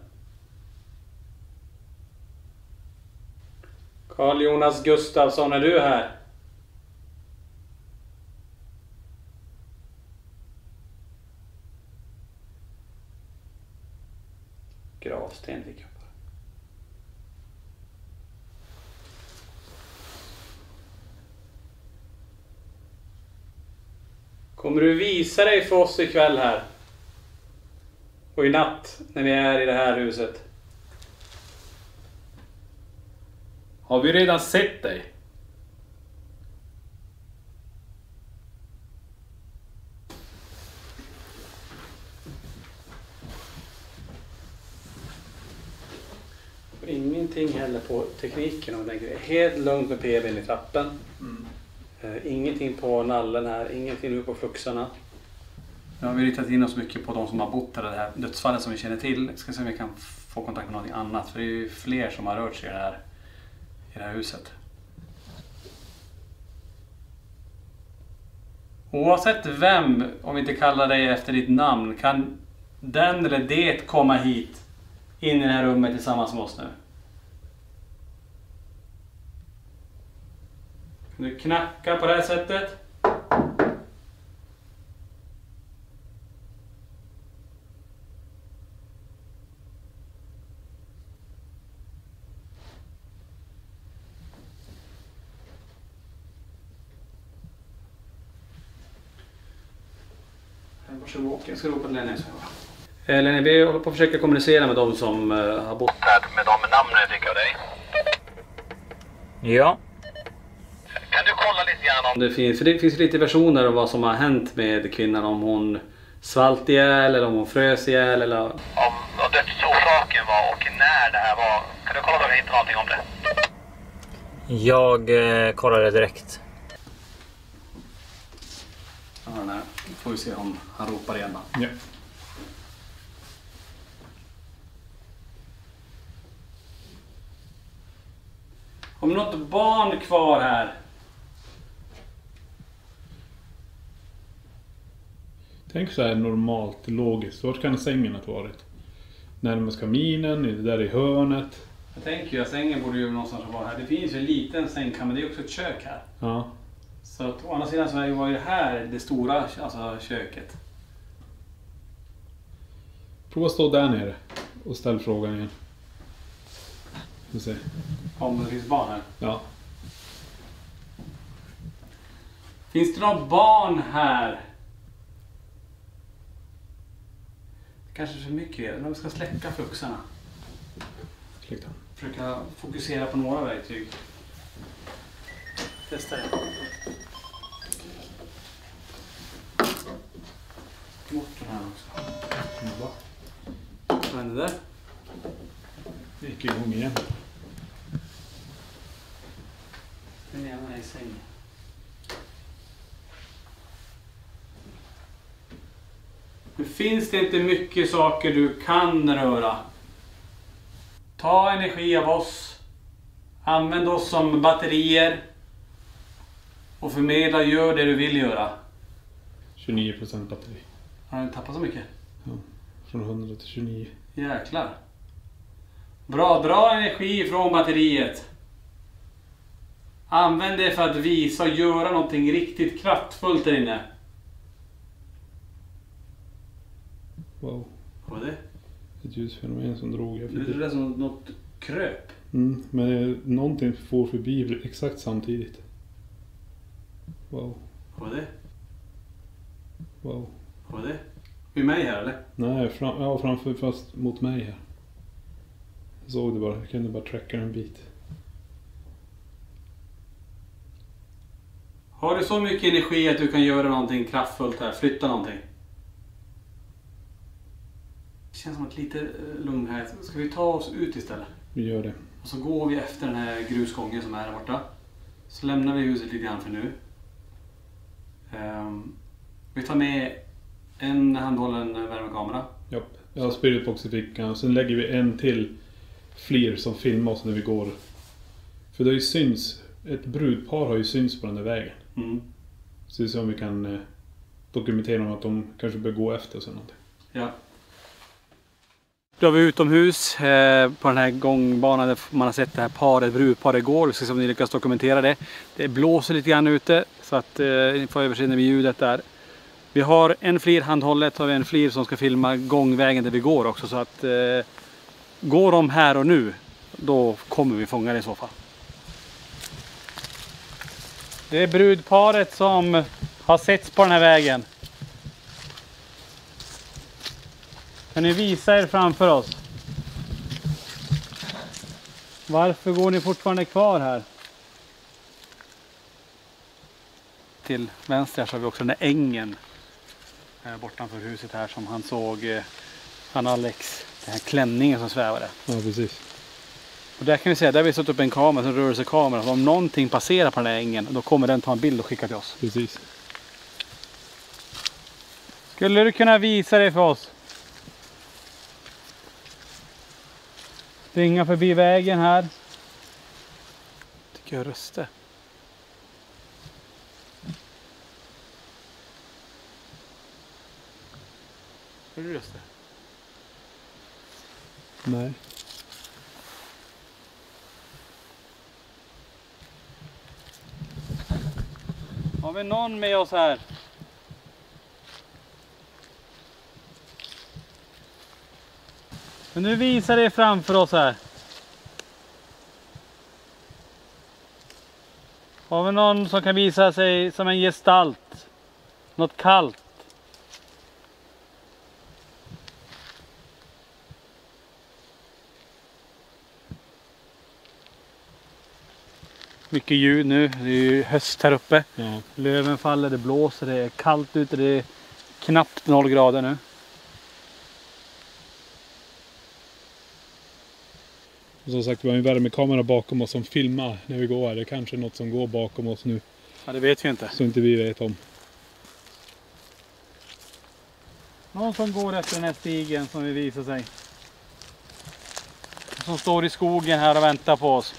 Carl Jonas Gustafsson, är du här? Gravsten fick jag på. Kommer du visa dig för oss ikväll här? Och i natt när vi är i det här huset. Har vi redan sett dig? Ingenting heller på tekniken om man tänker. Helt lugnt med PB:n i trappen. Ingenting på nallen här, ingenting nu på fluxarna. Nu har vi ritat in oss mycket på de som har bott där, det här dödsfallet som vi känner till. Ska se om vi kan få kontakt med något annat, för det är ju fler som har rört sig i det här huset. Oavsett vem, om vi inte kallar dig efter ditt namn, kan den eller det komma hit in i det här rummet tillsammans med oss nu. Kan du knacka på det här sättet? Varsågod, jag ska ropa till Lenny. Lenny, vi håller på att försöka kommunicera med de som har bott här. Med de namnen jag fick av dig. Ja. Kan du kolla lite grann om... Det finns lite versioner om vad som har hänt med kvinnan. Om hon svalt ihjäl eller om hon frös ihjäl eller... Om vad dödsorsaken var och när det här var. Kan du kolla om jag hittar någonting om det? Jag kollade direkt. Ja, nej. Får vi se om han ropar igen då. Ja. Om något barn kvar här. Tänk så här normalt, logiskt. Vart kan sängen ha varit? Närmast kaminen, är det där i hörnet? Jag tänker ju att sängen borde ju någonstans vara här. Det finns ju en liten sängkammare, men det är också ett kök här. Ja. Så att, å andra sidan så var ju det här det stora, alltså köket. Prova stå där nere och ställ frågan igen. Vi ser. Om det finns barn här. Ja. Finns det några barn här? Kanske för mycket, men vi ska släcka fluxarna. Släck den. Försöka fokusera på några verktyg. Testa det. Bort den här också. Vad hände där? Det gick igång igen. Den ena är i sängen. Nu finns det inte mycket saker du kan röra. Ta energi av oss. Använd oss som batterier. Och förmedla, gör det du vill göra. 29% batteri. Har du tappat så mycket? Ja, från 100 till 29. Jäklar. Bra, dra energi från batteriet. Använd det för att visa och göra någonting riktigt kraftfullt där inne. Wow. Vad var det? Ett ljusfenomen som drog. Jag Det är som något kröp. Men någonting får förbi exakt samtidigt. Wow. Vad var det? Wow. Vad var det? Vid mig här eller? Nej, framför fast mot mig här. Jag såg det bara. Jag kunde bara tracka en bit. Har du så mycket energi att du kan göra någonting kraftfullt här? Flytta någonting? Det känns som att lite lugn här. Ska vi ta oss ut istället? Vi gör det. Och så går vi efter den här grusgången som är där borta. Så lämnar vi huset lite grann för nu. Vi tar med en handhållen värmekamera. Japp. Jag har spiritbox i fickan. Sen lägger vi en till flir som filmar oss när vi går. För det har ju syns. Ett brudpar har ju syns på den där vägen. Så vi ser om vi kan dokumentera om att de kanske bör gå efter oss eller någonting. Ja. Då är vi utomhus på den här gångbanan där man har sett det här paret, brudparet igår. Vi ska se om ni lyckas dokumentera det. Det blåser lite grann ute så att ni får överseende med ljudet där. Vi har en flir handhållet och en flir som ska filma gångvägen där vi går också. Så att går de här och nu, då kommer vi fånga det i så fall. Det är brudparet som har setts på den här vägen. Kan ni visa er framför oss? Varför går ni fortfarande kvar här? Till vänster så har vi också den där ängen bortanför huset här som han såg, han Alex, den här klänningen som svävade. Ja, precis. Och där kan vi säga, där har vi satt upp en kamera, en rörelsekamera. Om någonting passerar på den här ängen, då kommer den ta en bild och skicka till oss. Precis. Skulle du kunna visa dig för oss? Springa förbi vägen här. Tycker jag röster. Hör du röster? Nej. Har vi någon med oss här? Men nu visar det framför oss här. Har vi någon som kan visa sig som en gestalt? Något kallt? Mycket ljud nu, det är ju höst här uppe. Ja. Löven faller, det blåser, det är kallt ute, det är knappt 0 grader nu. Och som sagt, vi har en värmekamera bakom oss som filmar när vi går här. Det är kanske något som går bakom oss nu. Ja, det vet vi inte. Så inte vi vet om. Någon som går efter den här stigen som vi visar sig. Som står i skogen här och väntar på oss.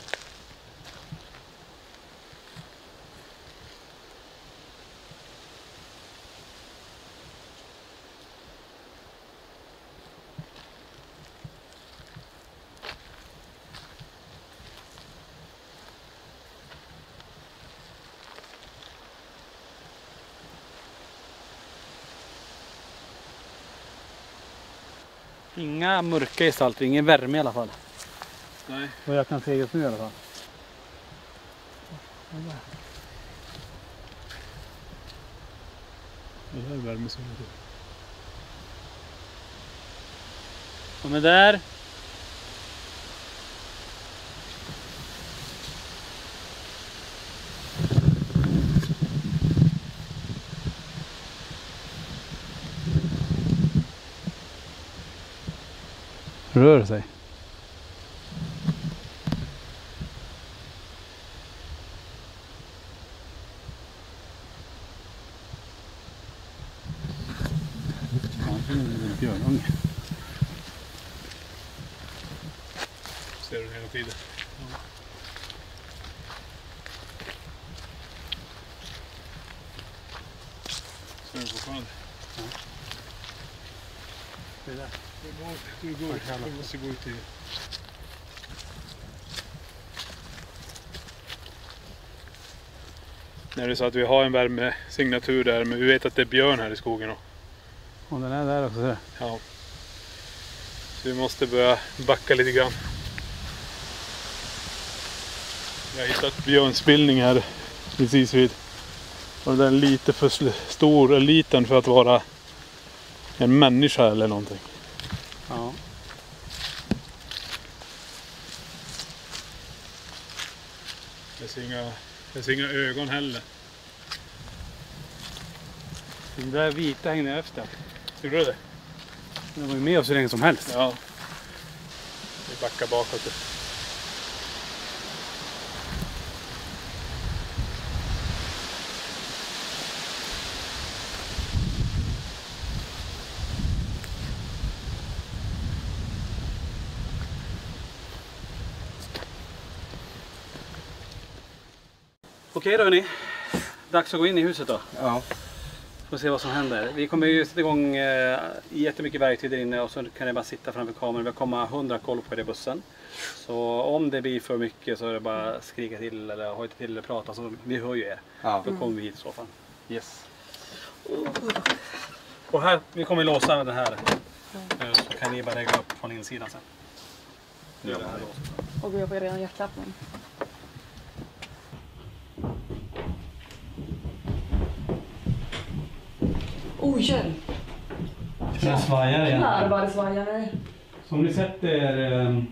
Inga mörka gestalter, ingen värme i alla fall. Nej. Vad jag kan se just nu i alla fall. Det här är värme som är det. De är där. Rör sig. Björnunge. Ser du hela tiden? Ja. Ser du fortfarande? Ja. Det är där. Vi måste gå ut i... När det är så att vi har en värmesignatur där, men vi vet att det är björn här i skogen. Och den är där också. Ja. Så vi måste börja backa lite grann. Jag har hittat björnspillning här precis vid. Och den är lite för stor och liten för att vara en människa eller någonting. Ja. Jag ser inga ögon heller. Den där vita hängde efter. Gjorde du det? Den var ju med oss så länge som helst. Ja. Vi backar bakåt. Okej då hörni. Dags att gå in i huset då. Ja. Får se vad som händer. Vi kommer ju sätta igång jättemycket verktyg där inne och så kan jag bara sitta framför kameran. Vi kommer 100 koll på det i bussen. Så om det blir för mycket så är det bara skrika till eller hojta till eller prata. Så vi hör ju er. Ja. Då kommer vi hit i så fall. Yes. Och här, vi kommer låsa den här. Så kan ni bara lägga upp från insidan sen. Ja. Och gud, jag får redan hjärtklappning. Oh, hjälp! Den svajar igen. Ja, det bara svajar nu. Så om ni sätter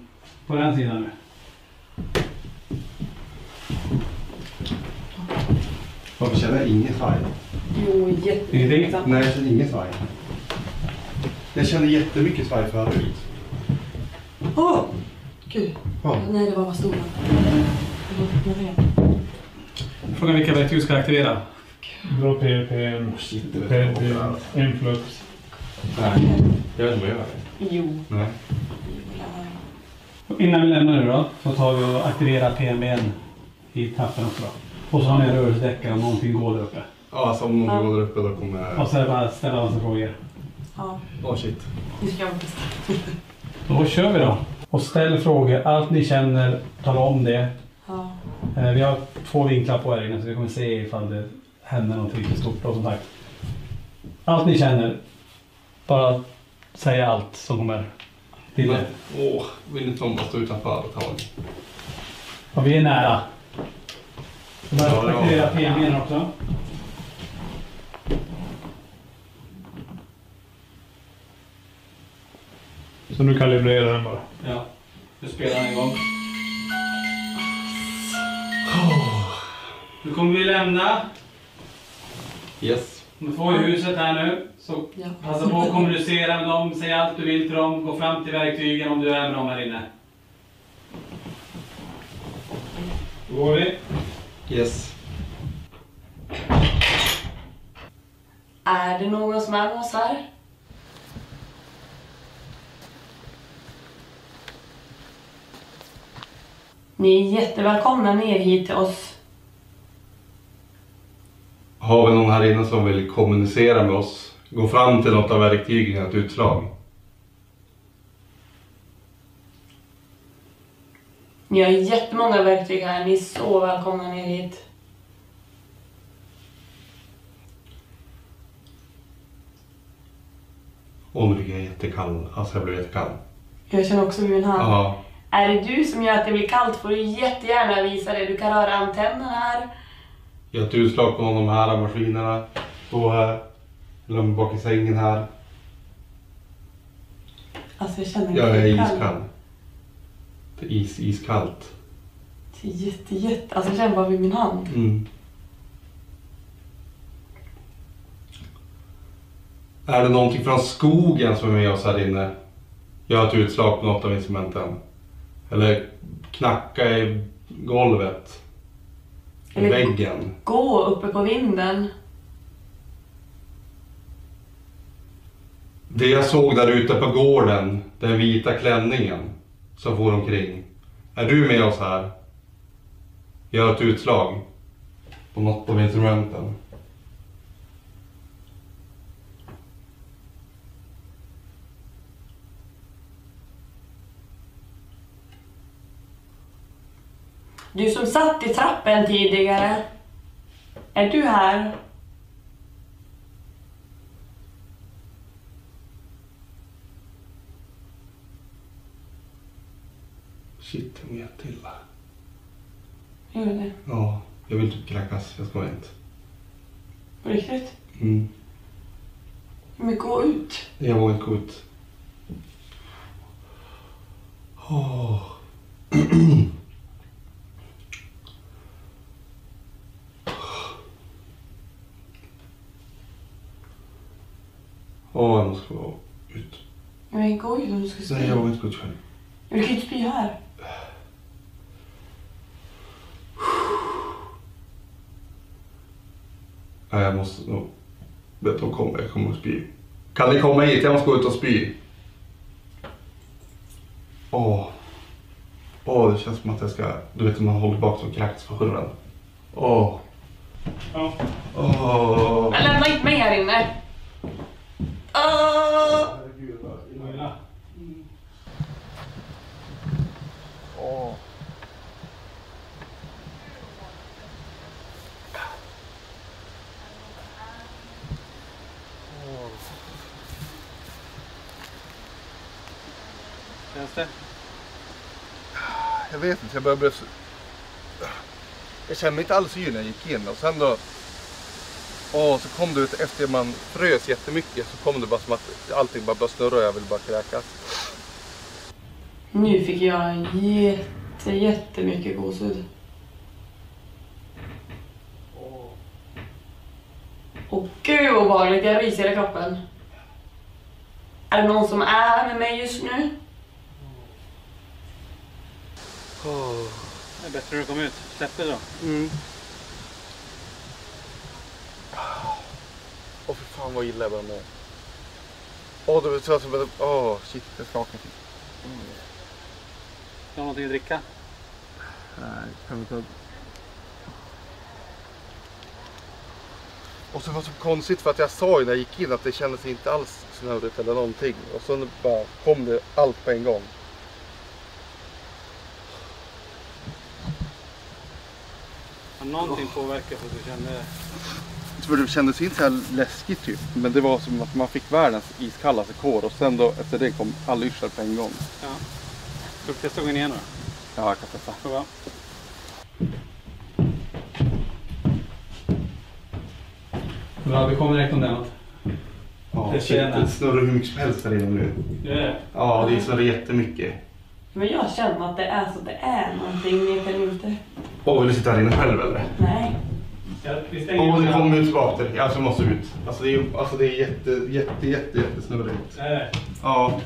på den sidan nu. Varför känner jag ingen svaj? Jo, jättemycket. Nej, jag känner ingen svaj. Jag känner jättemycket svaj förut. Åh! Gud. Ja. Nej, det var bara stolen. Frågan vilka verktyg du ska aktivera. Bra PPM. Influx. Nej, jag vet inte vad jag gör. Jo. Nej. Innan vi lämnar nu då, så tar vi och aktiverar PMB:n i tappen också då. Och så har ni en rörelsedäckare om någonting går där uppe. Ja, alltså om någon går där uppe då kommer jag... Och så är det bara att ställa massa frågor. Ja. Åh shit. Nu ska jag bäst. Då kör vi då. Och ställ frågor. Allt ni känner, tala om det. Ja. Vi har 2 vinklar på här inne så vi kommer se ifall det händer något riktigt stort. Och som sagt, allt ni känner, bara säga allt som kommer till er. Vill inte någon bara stå utanför ett tag? Och vi är nära. Så bara aktivera PMB:n också. Så nu kalibrerar den bara. Ja, du spelar en gång. Nu kommer vi lämna. Yes. De får ju huset här nu. Så passa på att kommunicera med dem. Säg allt du vill till dem. Gå fram till verktygen om du är med dem här inne. Då går vi. Yes. Är det någon som är med oss här? Ni är jättevälkomna ner hit till oss. Har vi någon här inne som vill kommunicera med oss? Gå fram till något av verktygen, ett utslag. Ni har jättemånga verktyg här. Ni är så välkomna ner hit. Nu blir jag jättekall. Alltså jag blir jättekall. Jag känner också vid min hand. Ja. Är det du som gör att det blir kallt får du jättegärna visa det. Du kan röra antennen här. Jag har ett utslag på någon av de här maskinerna. Stå här. Eller bak i sängen här. Alltså jag känner Jag är kall. iskall. Det är iskallt. Det är jätte. Alltså jag känner bara vid min hand. Mm. Är det någonting från skogen som är med oss här inne? Jag har ett utslag på något av instrumenten. Eller knacka i golvet. I Eller väggen. gå uppe på vinden. Det jag såg där ute på gården, den vita klänningen som for omkring. Är du med oss här? Jag har ett utslag på något av instrumenten. Du som satt i trappen tidigare. Är du här? Shit, jag mår jätteilla. Gör du det? Ja, jag vill typ kräkas. Jag ska inte. På riktigt? Mm. Men gå ut. Jag vågar inte gå ut. Jag måste gå ut. Men gå ut om du ska spy. Nej, jag vågar inte gå ut själv. Du kan ju inte spy här. Nej, jag måste nog... Vet de kommer, jag kommer att spy. Kan ni komma hit? Jag måste gå ut och spy. Det känns som att jag ska... Du vet, man håller bak som kräks för skillnaden. Ja. Men lämna inte mig här inne. Känns det? Jag vet inte, jag började bli... Jag kände mig inte alls yr när jag gick in och sen då... Och så kom det ut efter man frös jättemycket så kom det bara som att allting bara snurrade och jag vill bara kräkas. Nu fick jag jättemycket gåshud. Och gud vad obehagligt, jag ryser i kroppen. Är det någon som är här med mig just nu? Det är bättre att du kommer ut. Släpp det då. Åh för fan vad illa jag börjar med. Åh, det var så som shit, det skakar till. Har du någonting att dricka? Nej, kan vi ta... Och så var det så konstigt för att jag sa ju när jag gick in att det kändes inte alls snurrigt eller någonting. Och så bara kom det allt på en gång. Har någonting påverkat för att du kände... För det kändes inte så här läskigt typ. Men det var som att man fick världens iskallaste kår. Och sen då efter det kom all yrsel på en gång. Ja. Ska du testa att gå in igen då? Ja, jag kan testa. Prova. Ja, vi kommer direkt om det. Ja, det snurrar hur mycket som helst där inne nu. Det. Ja, det snurrar jättemycket. Men jag känner att det är så, det är någonting ni kan inte. Vill du sitta här inne själv eller? Nej. Det kommer ut tillbaka till. Alltså måste ut. Alltså det är jättesnurrigt. Ja.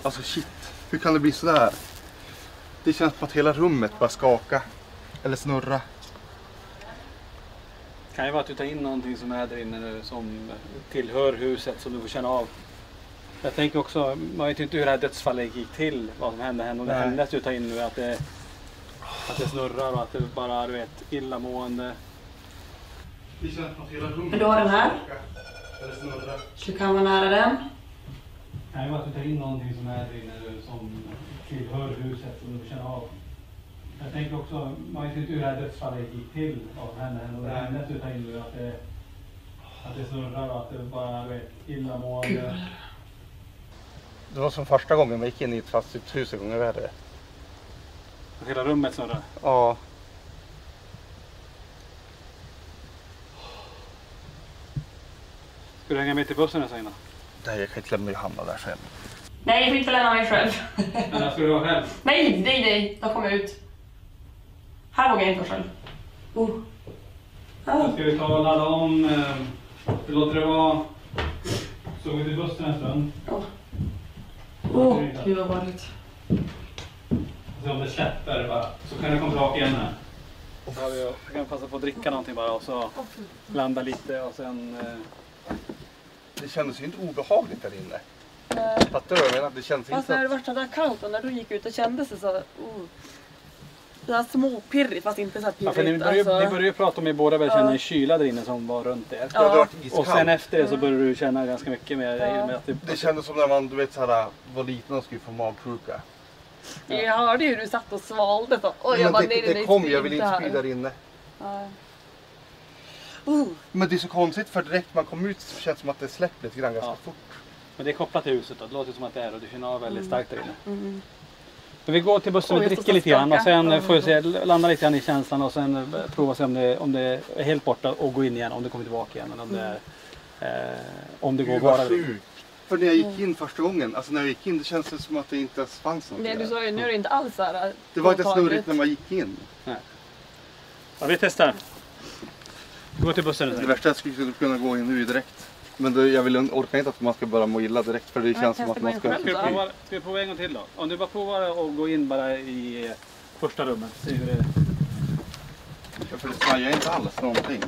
Alltså shit, hur kan det bli så där? Det känns som att hela rummet bara skaka eller snurra. Det kan ju vara att du tar in någonting som är där inne nu, som tillhör huset som du får känna av. Jag tänker också, man vet inte hur det här dödsfallet gick till, vad som hände henne. Och det hände att du tar in nu att det snurrar och att det bara, du vet, illamående. Det känns som att hela rummet Vill du ha den här? eller snurra. Så kan man nära den. Det kan ju vara att du tar in någonting som är där inne nu, som tillhör huset som du får känna av. Jag tänker också, man vet inte hur det här dödsfallet gick till, vad som hände henne. Och det hände att du tar in nu att det snurrar och att det bara, du vet, illamående. Det var som första gången vi gick in i ett fast 1000 gånger värre. Att hela rummet snurrar? Ja. Ska du hänga med till bussen så innan? Nej, jag kan inte lämna Johanna där själv. Nej, jag får inte lämna mig själv. Men ska du vara själv? Nej, då kommer jag ut. Här vågar jag inte vara själv. Då ska vi ta och ladda om. Vi låter det vara. Så vi till bussen en stund. Gud vad vanligt. Så om det släpper bara, så kan du komma tillbaka igen här. Jag kan passa på att dricka någonting bara och så landa lite och sen... Det kändes ju inte obehagligt där inne. Fattar du vad jag menar? Det känns fast inte när det var så där kallt och när du gick ut och kändes det så... Det var småpirrigt fast inte så här pirrigt. Ja, för ni började ju prata om er båda började känna en kyla där inne som var runt er. Ja. Och sen efter det så började du känna ganska mycket mer. Med att det kändes som när man, du vet, såhär, var liten och skulle få magsjuka. Jag hörde ju hur du satt och svalde så. Det kom, jag vill inte spy där inne. Men det är så konstigt för direkt man kommer ut så känns det som att det släpper lite grann ganska fort. Men det är kopplat till huset då. Det låter som att det är och du känner av väldigt starkt där inne. Men vi går till bussen och dricker lite grann och sen får vi se, landa lite grann i känslan och sen prova se om det är helt borta och gå in igen, om det kommer tillbaka igen eller om det om det går bara. För när jag gick in första gången, alltså när jag gick in det känns det som att det inte ens fanns något. Nej, du sa ju nu är det inte alls så här. Det var inte snurrigt när man gick in. Nej. Ja, vi testar. Vi går till bussen nu. Det värsta är att jag skulle kunna gå in nu direkt. Men jag orkar inte att man ska börja må illa direkt för det känns som att man ska... Ska vi prova en gång till då? Om du bara provar att gå in bara i första rummet. Se hur det är. Ja, för det svajar inte alls någonting.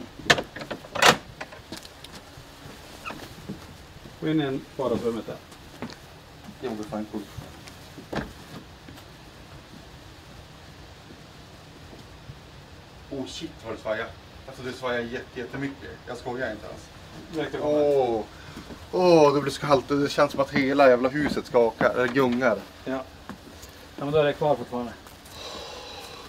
Gå in i en vardagsrummet där. Jag vill fan cool. Oh shit vad det svajar. Alltså det svajar jättemycket. Jag skojar inte ens. Det blir så kallt. Det känns som att hela jävla huset skakar, eller gungar. Ja. Ja, men då är det kvar fortfarande.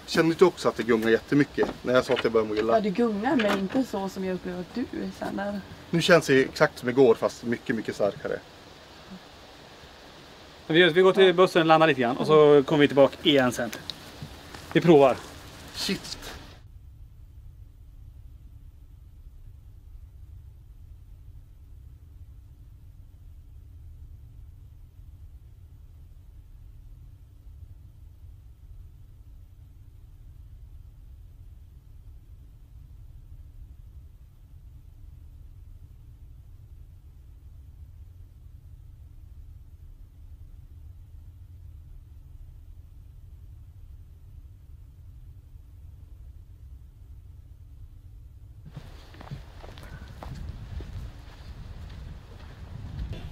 Kände du också att det gungar jättemycket när jag sa att jag började Ja, mogilla? det gungar men inte så som jag upplever att du känner. Nu känns det exakt som igår fast mycket, mycket starkare. Vi går till bussen, landar lite grann och så kommer vi tillbaka igen sen. Vi provar. Shit!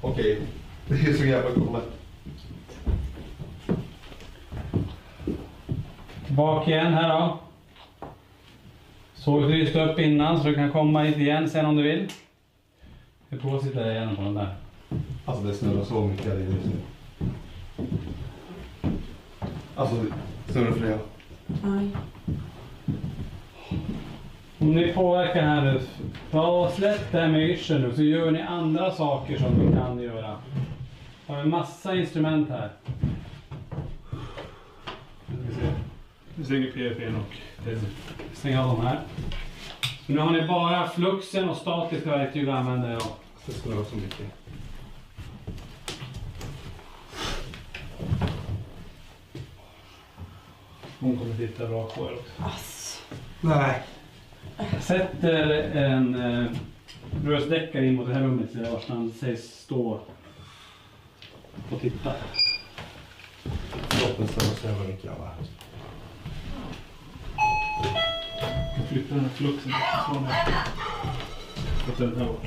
Okej, det är så jävla coolt. Bak igen här då. Såg du just upp innan så du kan komma hit igen sen om du vill. Jag provar att sitta där igen på den där. Alltså det snurrar så mycket här just nu. Alltså det snurrar för det. Nej. Om ni påverkar här nu, släpp det här med yrsel nu så gör ni andra saker som ni kan göra. Jag har en massa instrument här. Nu stänger PFN och Stäng av dem här. Så nu har ni bara fluxen och statiska verktyg att använda er av. Det snurrar så mycket. Hon kommer titta bra på er också. Nej. Sätter en rörsdäckare in mot det här rummet så vart han sägs stå och titta. Kroppen snurrar så jävla mycket. Jag flyttar den här fluxen så flyttar den här bort.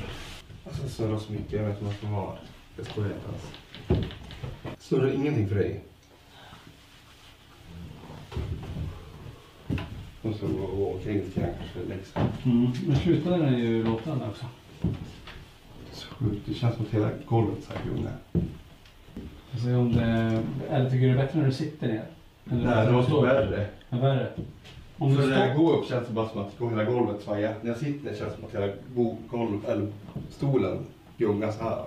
Alltså det snurrar så mycket, jag vet inte vad som var. Jag skojar inte alls. Snurrar ingenting för dig? Och så gå omkring lite grann kanske längst. Men slutade den ju låtande också. Så sjukt, det känns som att hela golvet så här gungar. Se om det... Eller tycker du det är bättre när du sitter ner? Nej, det var så värre. Ja, värre. Om För du när jag står... går upp känns det bara som att hela golvet svajar. När jag sitter känns det som att hela golvet, eller stolen gungar så här.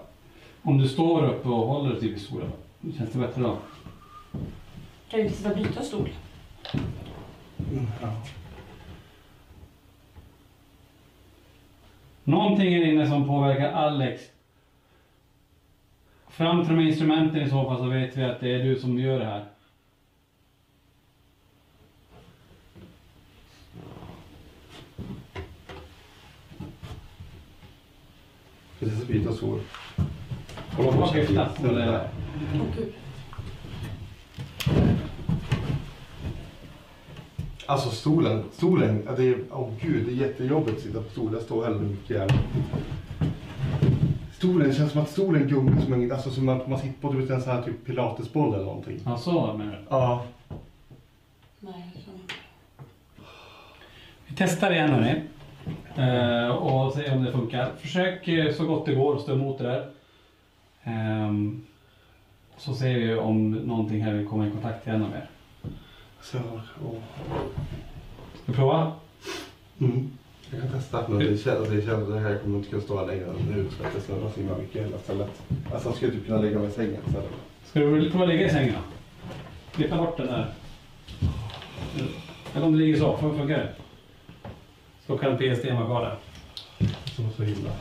Om du står upp och håller typ i stolen, känns det bättre då? Kan du inte sitta och byta stol? Ja. Någonting är inne som påverkar Alex. Fram till de instrumenten i så fall så vet vi att det är du som gör det här. Precis att byta stol. Kolla på skifta. Eller... Alltså stolen, det är, gud, det är jättejobbigt att sitta på stolen. Jag står hellre mycket här. Stolen känns som att stolen gungar som en, alltså som att man sitter på en sån här typ pilatesboll eller någonting. Ja, så menar du? Ja. Nej, jag tror inte. Vi testar igen hörni. Och ser om det funkar. Försök så gott det går att stå emot det där. Så ser vi om någonting här vill komma i kontakt igen med er. Så, Ska vi prova? Jag kan testa, men det känns att det här kommer inte kunna stå längre än nu för att det snurrar så himla mycket hela stället. Alltså jag skulle typ kunna lägga mig i sängen istället. Ska du prova ligga i sängen då? Flytta bort den där. Eller om det ligger så, funkar det? Så kan PSD vara kvar där. Som så himla.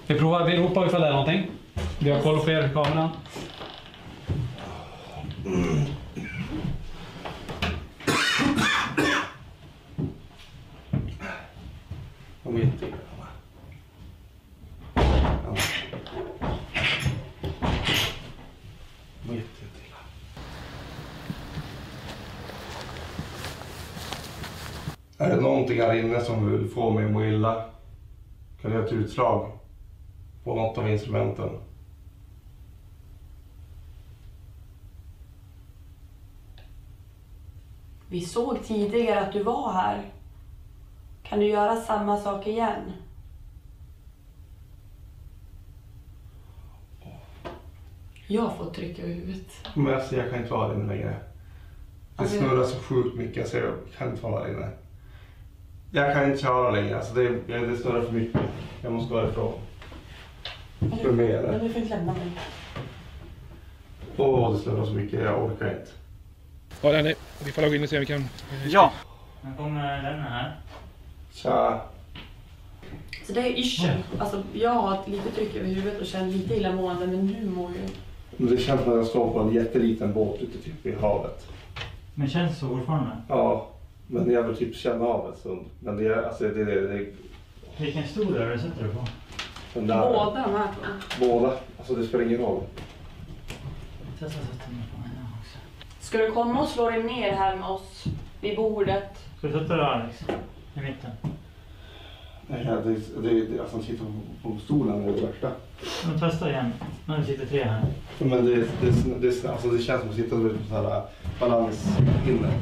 Vi provar, vi ropar ifall det är någonting. Vi har koll på er i kameran. De är jätteilla. Ja. De är jätteilla. Är det någonting här inne som vill få mig att må illa? Kan du göra ett utslag på något av instrumenten? Vi såg tidigare att du var här. Kan du göra samma sak igen? Jag får trycka i huvudet. Men alltså, jag kan inte vara det längre. Det snurrar så sjukt mycket så jag kan inte vara inne. Jag kan inte köra längre, alltså det snurrar för mycket. Jag måste gå ifrån. För mig eller? Men du får inte lämna mig. Det snurrar så mycket, jag orkar inte. Ja, nej. Vi får logga in och se om vi kan... Ja. Nu kommer den här. Tja. Så det är yrsel. Alltså jag har ett litet tryck över huvudet och känner lite illamående, men du mår ju... Det känns som att jag står på en jätteliten båt ute typ i havet. Men känns det så fortfarande? Ja, men jag vill typ känna av en stund. Men det är, alltså det Vilken stor rör sätter du på? den där. Båda de här två. Båda, alltså det spelar ingen roll. Testa sätta mig på henne också. Ska du komma och slå dig ner här med oss vid bordet? Ska du sätta dig Alex? I mitten? Nej, det alltså sitter på stolen är det värsta. Men testa igen. Nu sitter 3 här. Men det känns som att sitta på så här balanspinne.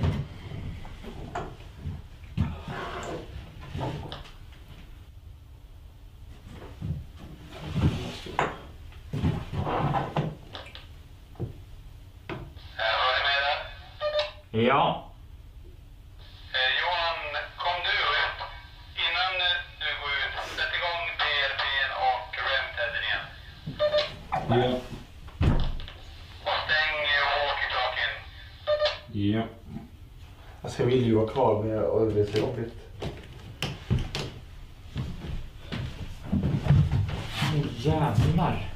Var ni med där? Ja. Johan, kom du ut. Innan du går ut, sätt igång PRP och REM-täddningen. Ja. Och stäng walkie-talkien. Ja. Alltså jag vill ju vara kvar med och det är så jobbigt. Jävlar.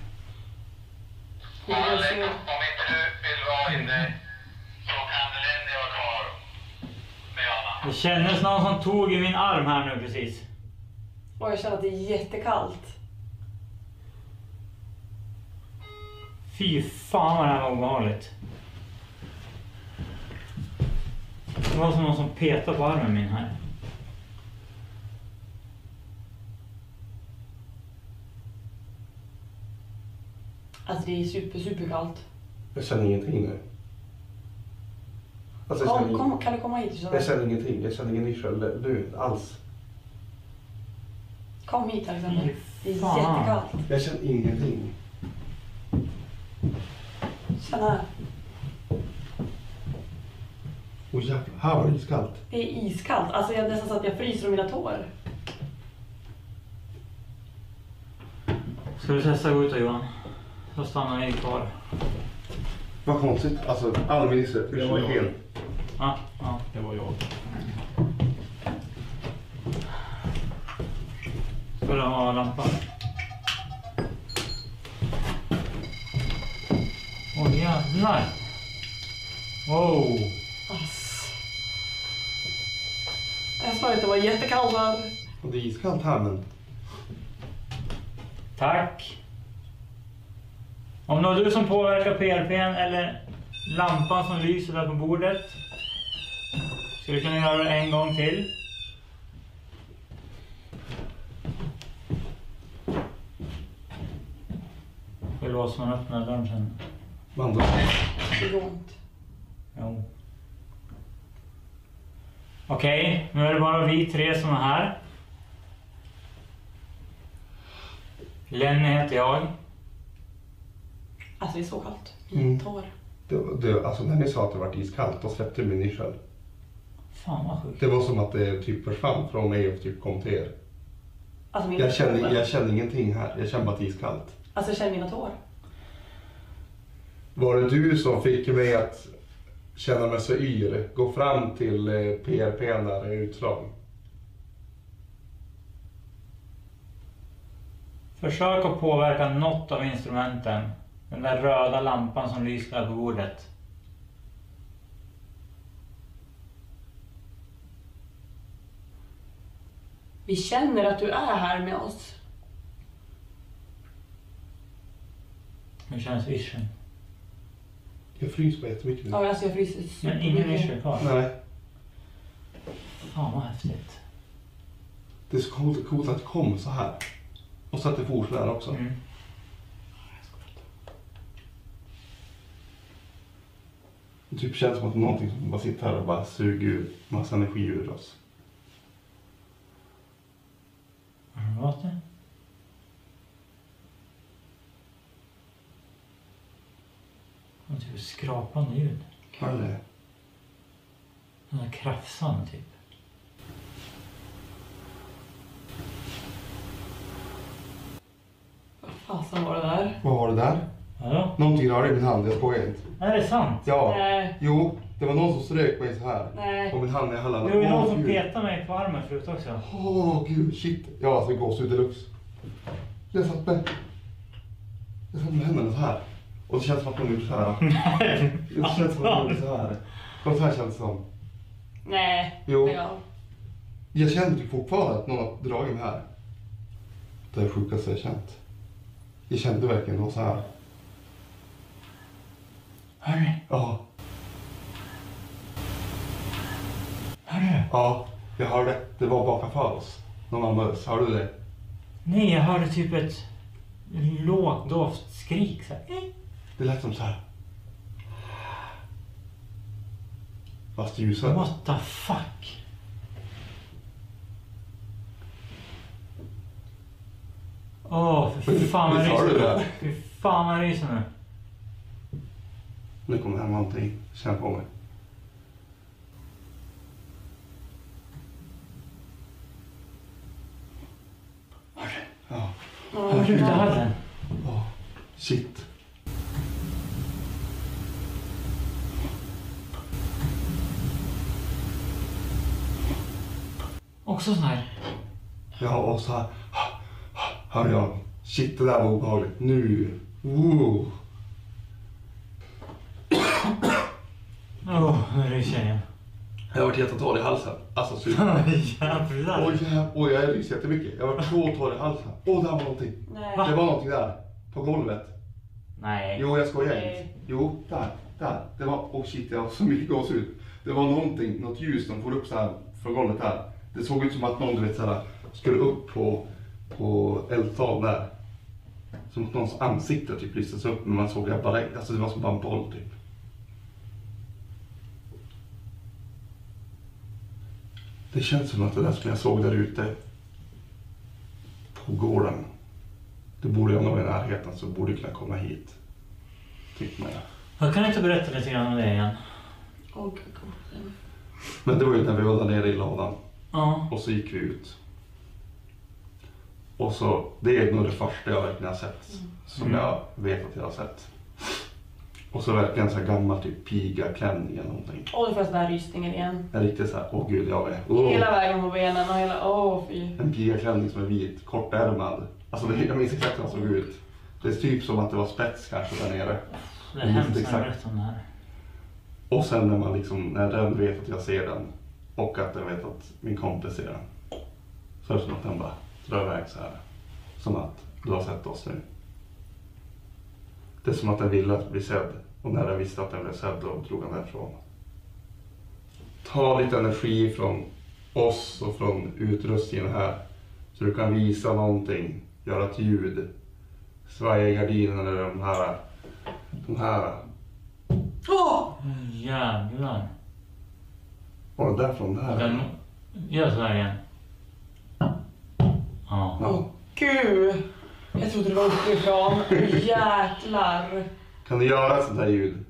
Alex, om inte du vill vara inne så kan Lenny vara kvar med Anna. Det kändes någon som tog i min arm här nu precis. Och jag känner att det är jättekallt. Fy fan vad det här var obehagligt. Det var som någon som petade på armen min här. Alltså det är superkallt. Jag känner ingenting nu. Alltså, Kan du komma hit? Jag känner ingenting. Jag känner ingen yrsel nu alls. Kom hit Alexander. Det är Fan. jättekallt. Jag känner ingenting. Känn här. Jävlar, här var det iskallt. Det är iskallt. Alltså jag nästan så att jag fryser om mina tår. Ska du testa att gå ut då Johan? Så stannar vi kvar. Vad konstigt. Alltså all min yrsel Det var jag. helt. Ja. Det var jag. Ska du ha lampan? Åh jävlar! Wow! Jag sa att det var jättekallt här. Och det är iskallt här men... Tack! Om det var du som påverkar PRP:n eller lampan som lyser där på bordet, ska du kunna göra det en gång till. Hur låser man upp den här dörren sen? Vandra. Det går inte. Jo. Okej, nu är det bara vi 3 som är här. Lenny heter jag. Alltså det är så kallt. Tår. Alltså när ni sa att det var iskallt, då släppte min yrsel. Fan vad sjukt. Det var som att det typ försvann från mig och typ kom till er. Alltså Jag känner ingenting här, jag känner bara att det är iskallt. Alltså jag känner mina tår. Var det du som fick mig att känna mig så yr? Gå fram till PRP där det är utslag. Försök att påverka något av instrumenten. Den där röda lampan som lyser där på bordet. Vi känner att du är här med oss. Hur känns yrseln? Jag fryser bara jättemycket nu. Ja, alltså jag fryser Men ingen yrsel kvar? Nej. Fan vad häftigt. Det är så coolt att det kom så här. Och så att det fortsätter där också. Mm. Det typ känns som att någonting som bara sitter här och bara suger ut massa energi ur oss. Har du hört det? Det är typ skrapande ljud. Hör det? Krafsan typ. Vad fasen var det där? Vad var det där? Ja. Någonting rörde i min hand, jag skojar inte. Är det sant? Ja. Nej. Jo, det var någon som strök mig så här. Nej. På min hand när jag hallade. Det var någon som petade mig på armen förut också. Åh gud, shit. Ja, alltså gåshud deluxe. Jag satt med händerna så här. Och det känns som att man gjorde så här. Det känns som att man gjorde så här. Och så här känns det som. Nej. Jo. Ja. Jag känner typ fortfarande att någon har dragit mig här. Det är det sjukaste jag känt. Jag kände verkligen då så här. Hörru. Ja. Hörru. Ja, jag hörde. Det var bakom oss. Någon andades. Hörde du det? Nej, jag hörde typ ett lågt doft skrik så här. Det lät som så här. Fast ljuset. What the fuck? Åh, för fan vad Visst har du ryser. det? Fy fan vad ryser nu. Nu kommer det hända någonting. Känn på mig. Ja. Hör du det här? Ja. Shit. Också sån här. Ja, och så här. Hör jag. Shit, det där var obehagligt. Nu. Wow. Nu ryser jag igen. Jag har varit jättetorr i halsen. Alltså Jävlar. Oj, jag ryser jättemycket. Jag har varit så torr i halsen. Åh, där var någonting. Nej. Det var någonting där. På golvet. Nej. Jo, jag skojar Nej. inte. Jo, där. Det var, shit, jag har så mycket gåshud. Det var någonting, något ljus som får upp så här från golvet där. Det såg ut som att någon, du vet, så här, skulle upp på eldtagen där. Som att någons ansikte typ lystes upp, men man såg det bara, alltså det var som bara en boll typ. Det känns som att det där som jag såg där ute på gården, det borde jag nog i närheten, så borde jag kunna komma hit. Tycker man. Jag kan inte berätta lite grann om det igen. Men det var ju när vi var där nere i ladan. Ja. Och så gick vi ut. Och så, det är nog det första jag verkligen har sett. Som jag vet att jag har sett. Och så verkligen en så här gammal typ pigaklänning eller någonting. Åh, det får sån här rysningen igen. En riktigt så här, åh gud, jag är. Hela vägen på benen och hela, fy. En pigaklänning som är vit, kortärmad. Alltså jag minns exakt hur den såg ut. Det är typ som att det var spets kanske där nere. Det är hemskt att berätta om det här. Och sen när man liksom, när den vet att jag ser den och att den vet att min kompis ser den, så är det som att den bara drar iväg så här. Som att du har sett oss nu. Det är som att den ville att bli sedd, och när den visste att den blev sedd, då drog han därifrån. Ta lite energi från oss och från utrustningen här, så du kan visa någonting, göra ett ljud, svaja i gardinen eller de här. Jävlar. Var det därifrån det här? Den gör så här igen. Ja. Gud! Jag trodde det var uppifrån. Jäklar. Kan du göra ett sånt här ljud?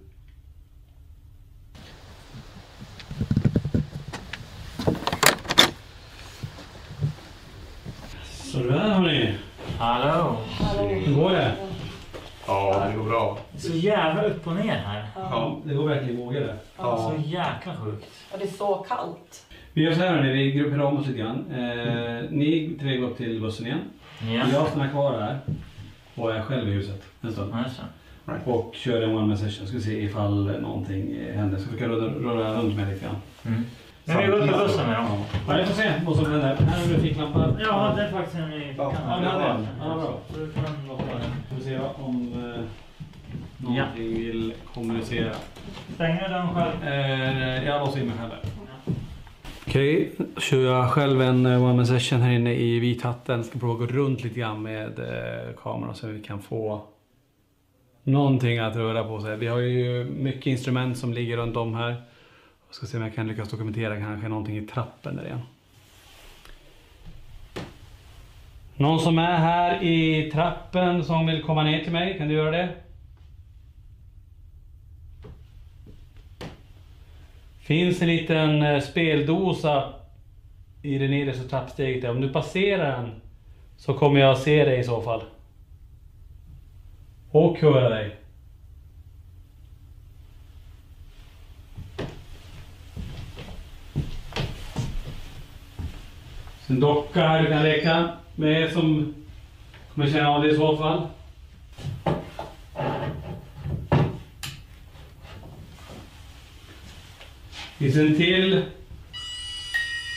Så där hörni. Hallå. Hur går det? Ja, det går bra. Så jävla upp och ner här. Ja, det går verkligen vågor det. Så jäkla sjukt. Ja, det är så kallt. Vi gör så här hörni, vi grupperar om oss lite grann. Ni tre går upp till bussen igen. Ja. Jag stannar kvar här och är själv i huset en stund. Och kör en one-man session. Ska vi se ifall någonting händer. Så vi kan röra runt med lite grann. Men vi går upp på bussen med dem. Ja, jag får se vad som händer. Här har du ficklampa. Ja, det är faktiskt en i fickan. Ja, det är den. Ja, bra. Så du kan låta den. Vi får se om någonting vill kommunicera. Stänger du den själv? Jag låser in mig själv. Okej, kör jag själv en one-man session här inne i Vithatten. Ska prova gå runt lite grann med kameran så vi kan få någonting att röra på sig. Vi har ju mycket instrument som ligger runt om här. Jag ska se om jag kan lyckas dokumentera kanske någonting i trappen där igen. Någon som är här i trappen som vill komma ner till mig, kan du göra det? Finns en liten speldosa i det nedersta trappsteget där. Om du passerar den så kommer jag se dig i så fall. Och höra dig. En docka här du kan leka med som kommer känna av det i så fall. Finns en till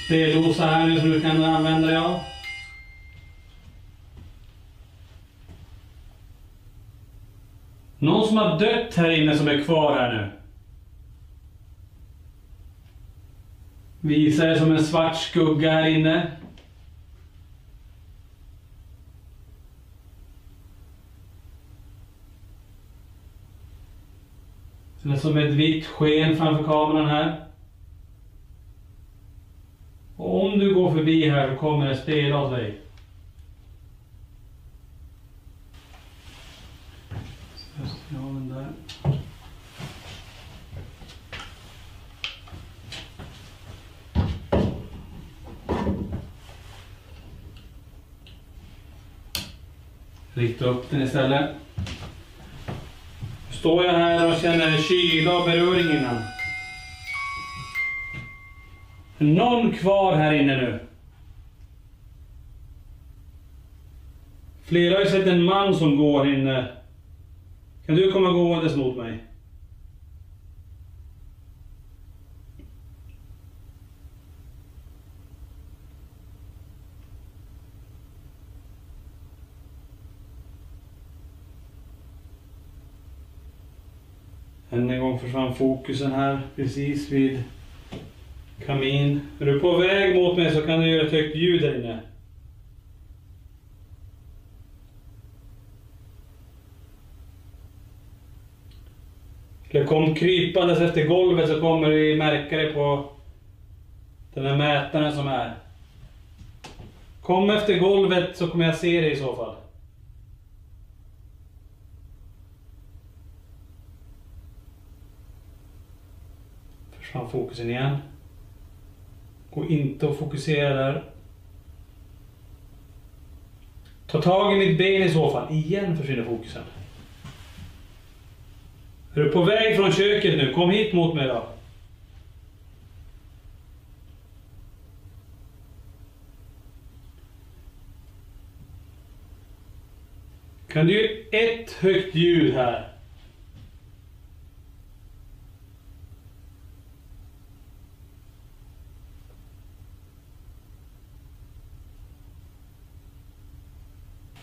speldosa här nu som du kan använda dig av. Någon som har dött här inne som är kvar här nu. Visar det som en svart skugga här inne. Det är som ett vitt sken framför kameran här. Och om du går förbi här så kommer det spela åt dig. Så jag har den där. Rikta upp den istället. Står jag här och känner kyla och beröring innan. Någon kvar här inne nu. Flera har ju sett en man som går inne. Kan du komma gåendes mot mig? Än en gång försvann fokusen här precis vid kamin. Är du på väg mot mig så kan du göra ett högt ljud där inne. Eller kom krypandes efter golvet så kommer du märka det på den här mätaren som är. Kom efter golvet så kommer jag se det i så fall. Försvann fokusen igen. Gå inte och fokusera där. Ta tag i mitt ben i så fall. Igen försvinner fokusen. Är du på väg från köket nu? Kom hit mot mig då. Kan du göra ett högt ljud här?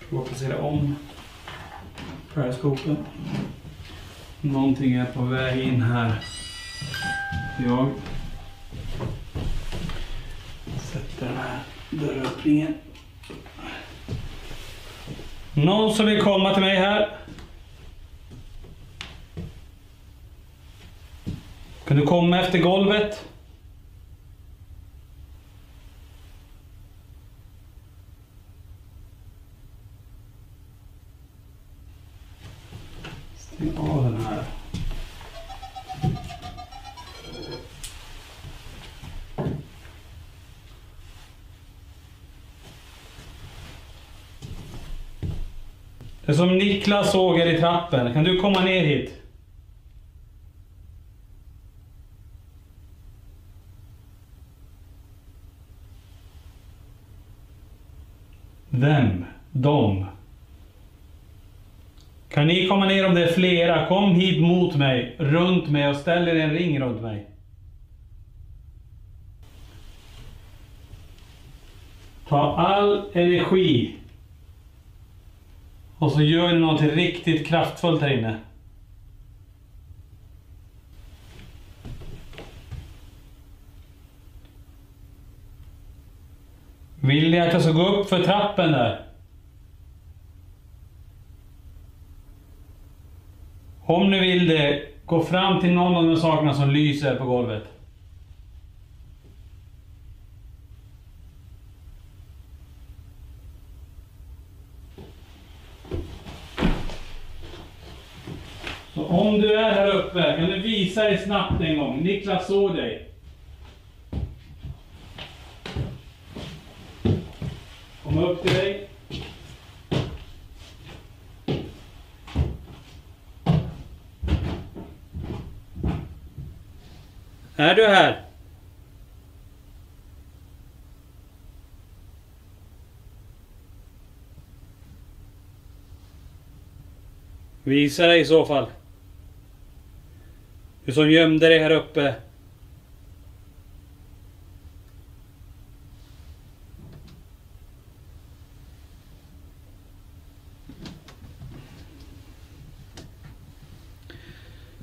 Prova placera om periskopen. Någonting är på väg in här. Jag sätter den här dörröppningen. Någon som vill komma till mig här? Kan du komma efter golvet? Stäng av den här. Det är som Niklas såg här i trappen. Kan du komma ner hit? Vem? De. Kan ni komma ner om det är flera? Kom hit mot mig, runt mig och ställ er en ring runt mig. Ta all energi. Och så gör ni något riktigt kraftfullt här inne. Vill ni att jag ska gå upp för trappen där? Om ni vill det, gå fram till någon av de sakerna som lyser på golvet. Så om du är här uppe, kan du visa dig snabbt en gång. Niklas såg dig. Kom upp till dig. Är du här? Visa dig i så fall. Du som gömde dig här uppe.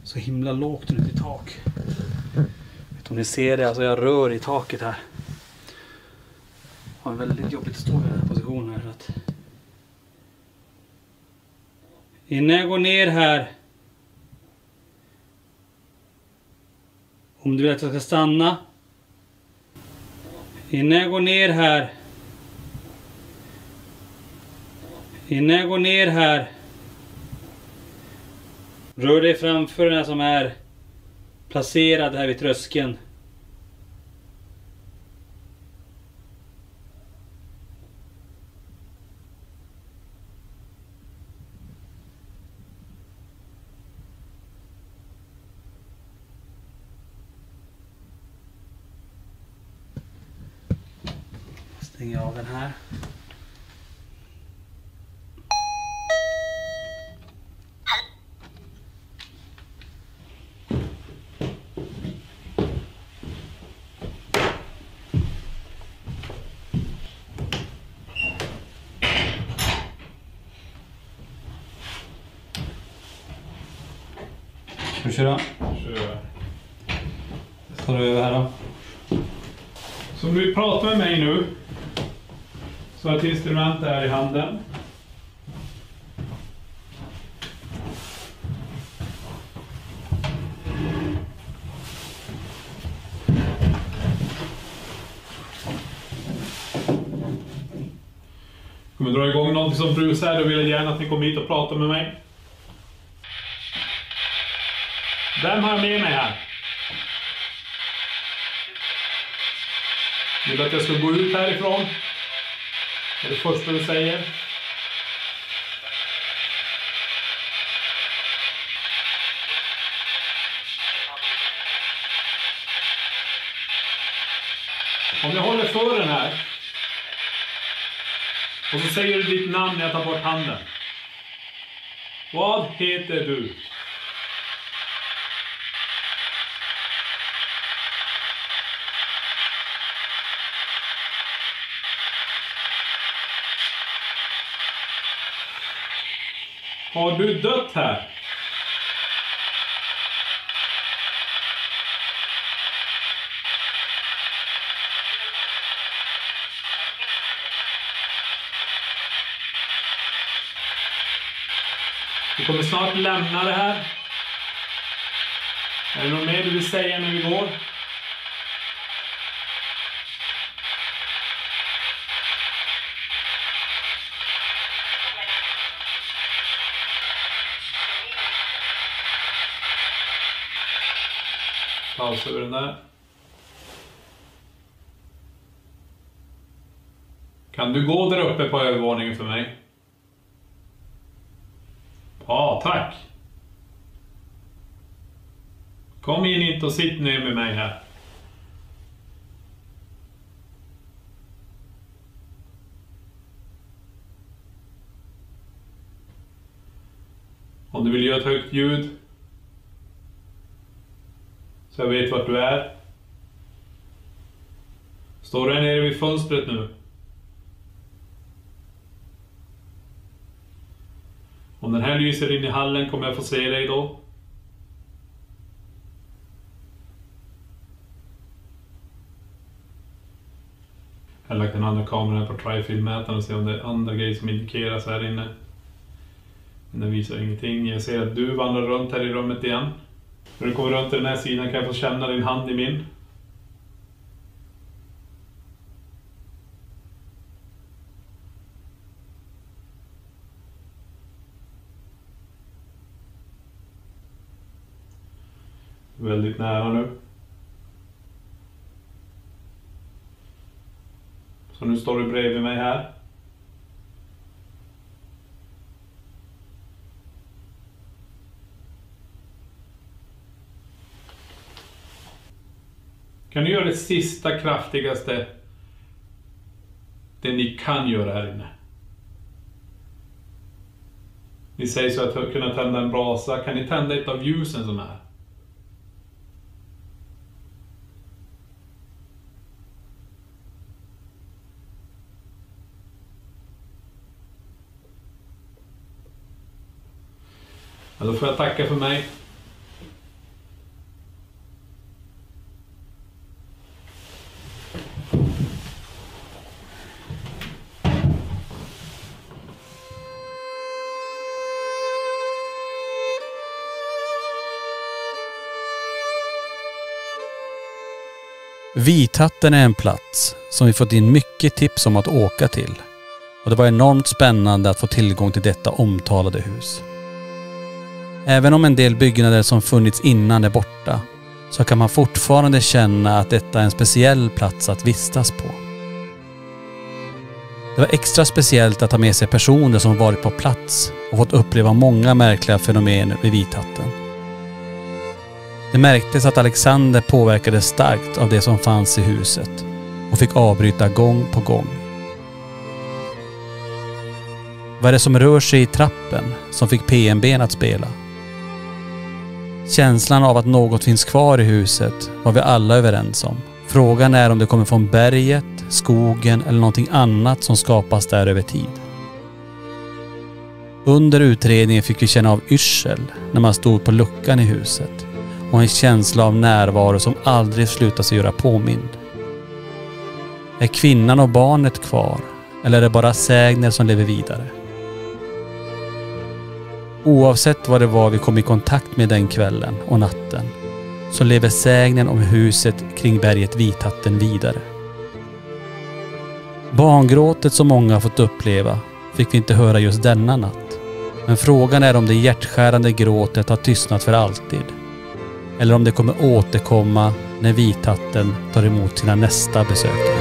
Så himla lågt ut i tak. Vet om ni ser det, alltså jag rör i taket här. Det var väldigt jobbigt att stå i den här positionen här. Att... Innan jag går ner här. Om du vill att jag ska stanna. Innan jag går ner här. Innan jag går ner här. Rör dig framför den här som är placerad här vid tröskeln. Stänger av den här. Ska du köra? Kör. Tar du över här då? Så om du pratar med mig nu så har ett instrument här i handen. Kommer dra igång någonting som brusar, då vill jag gärna att ni kommer hit och pratar med mig. Vem har jag med mig här? Vill du att jag ska gå ut härifrån? Det är det första du säger. Om jag håller för den här och så säger du ditt namn när jag tar bort handen. Vad heter du? Har du dött här? Du kommer snart lämna det här. Är det något mer du vill säga när vi går? Pausa över den där. Kan du gå där uppe på övervåningen för mig? Ja, tack. Kom in hit och sitt ner med mig här. Om du vill göra ett högt ljud så jag vet vart du är. Står du här nere vid fönstret nu? Om den här lyser in i hallen kommer jag få se dig då. Jag har lagt den andra kameran på tri-filmmätaren och ser om det är andra grejer som indikeras här inne. Men den visar ingenting. Jag ser att du vandrar runt här i rummet igen. När du kommer runt den här sidan kan jag få känna din hand i min. Väldigt nära nu. Så nu står du bredvid mig här. Kan du göra det sista kraftigaste det ni kan göra här inne? Ni säger så att kunna tända en brasa. Kan ni tända ett av ljusen som är? Ja, då får jag tacka för mig. Vithatten är en plats som vi fått in mycket tips om att åka till. Och det var enormt spännande att få tillgång till detta omtalade hus. Även om en del byggnader som funnits innan är borta, så kan man fortfarande känna att detta är en speciell plats att vistas på. Det var extra speciellt att ha med sig personer som varit på plats och fått uppleva många märkliga fenomen vid Vithatten. Det märktes att Alexander påverkades starkt av det som fanns i huset och fick avbryta gång på gång. Vad är det som rör sig i trappen som fick PNB:n att spela? Känslan av att något finns kvar i huset var vi alla överens om. Frågan är om det kommer från berget, skogen eller någonting annat som skapas där över tid. Under utredningen fick vi känna av yrsel när man stod på luckan i huset och en känsla av närvaro som aldrig slutar sig göra påmind. Är kvinnan och barnet kvar eller är det bara sägner som lever vidare? Oavsett vad det var vi kom i kontakt med den kvällen och natten, så lever sägnen om huset kring berget Vithatten vidare. Barngråtet som många har fått uppleva fick vi inte höra just denna natt. Men frågan är om det hjärtskärande gråtet har tystnat för alltid. Eller om det kommer återkomma när Vithatten tar emot sina nästa besökare.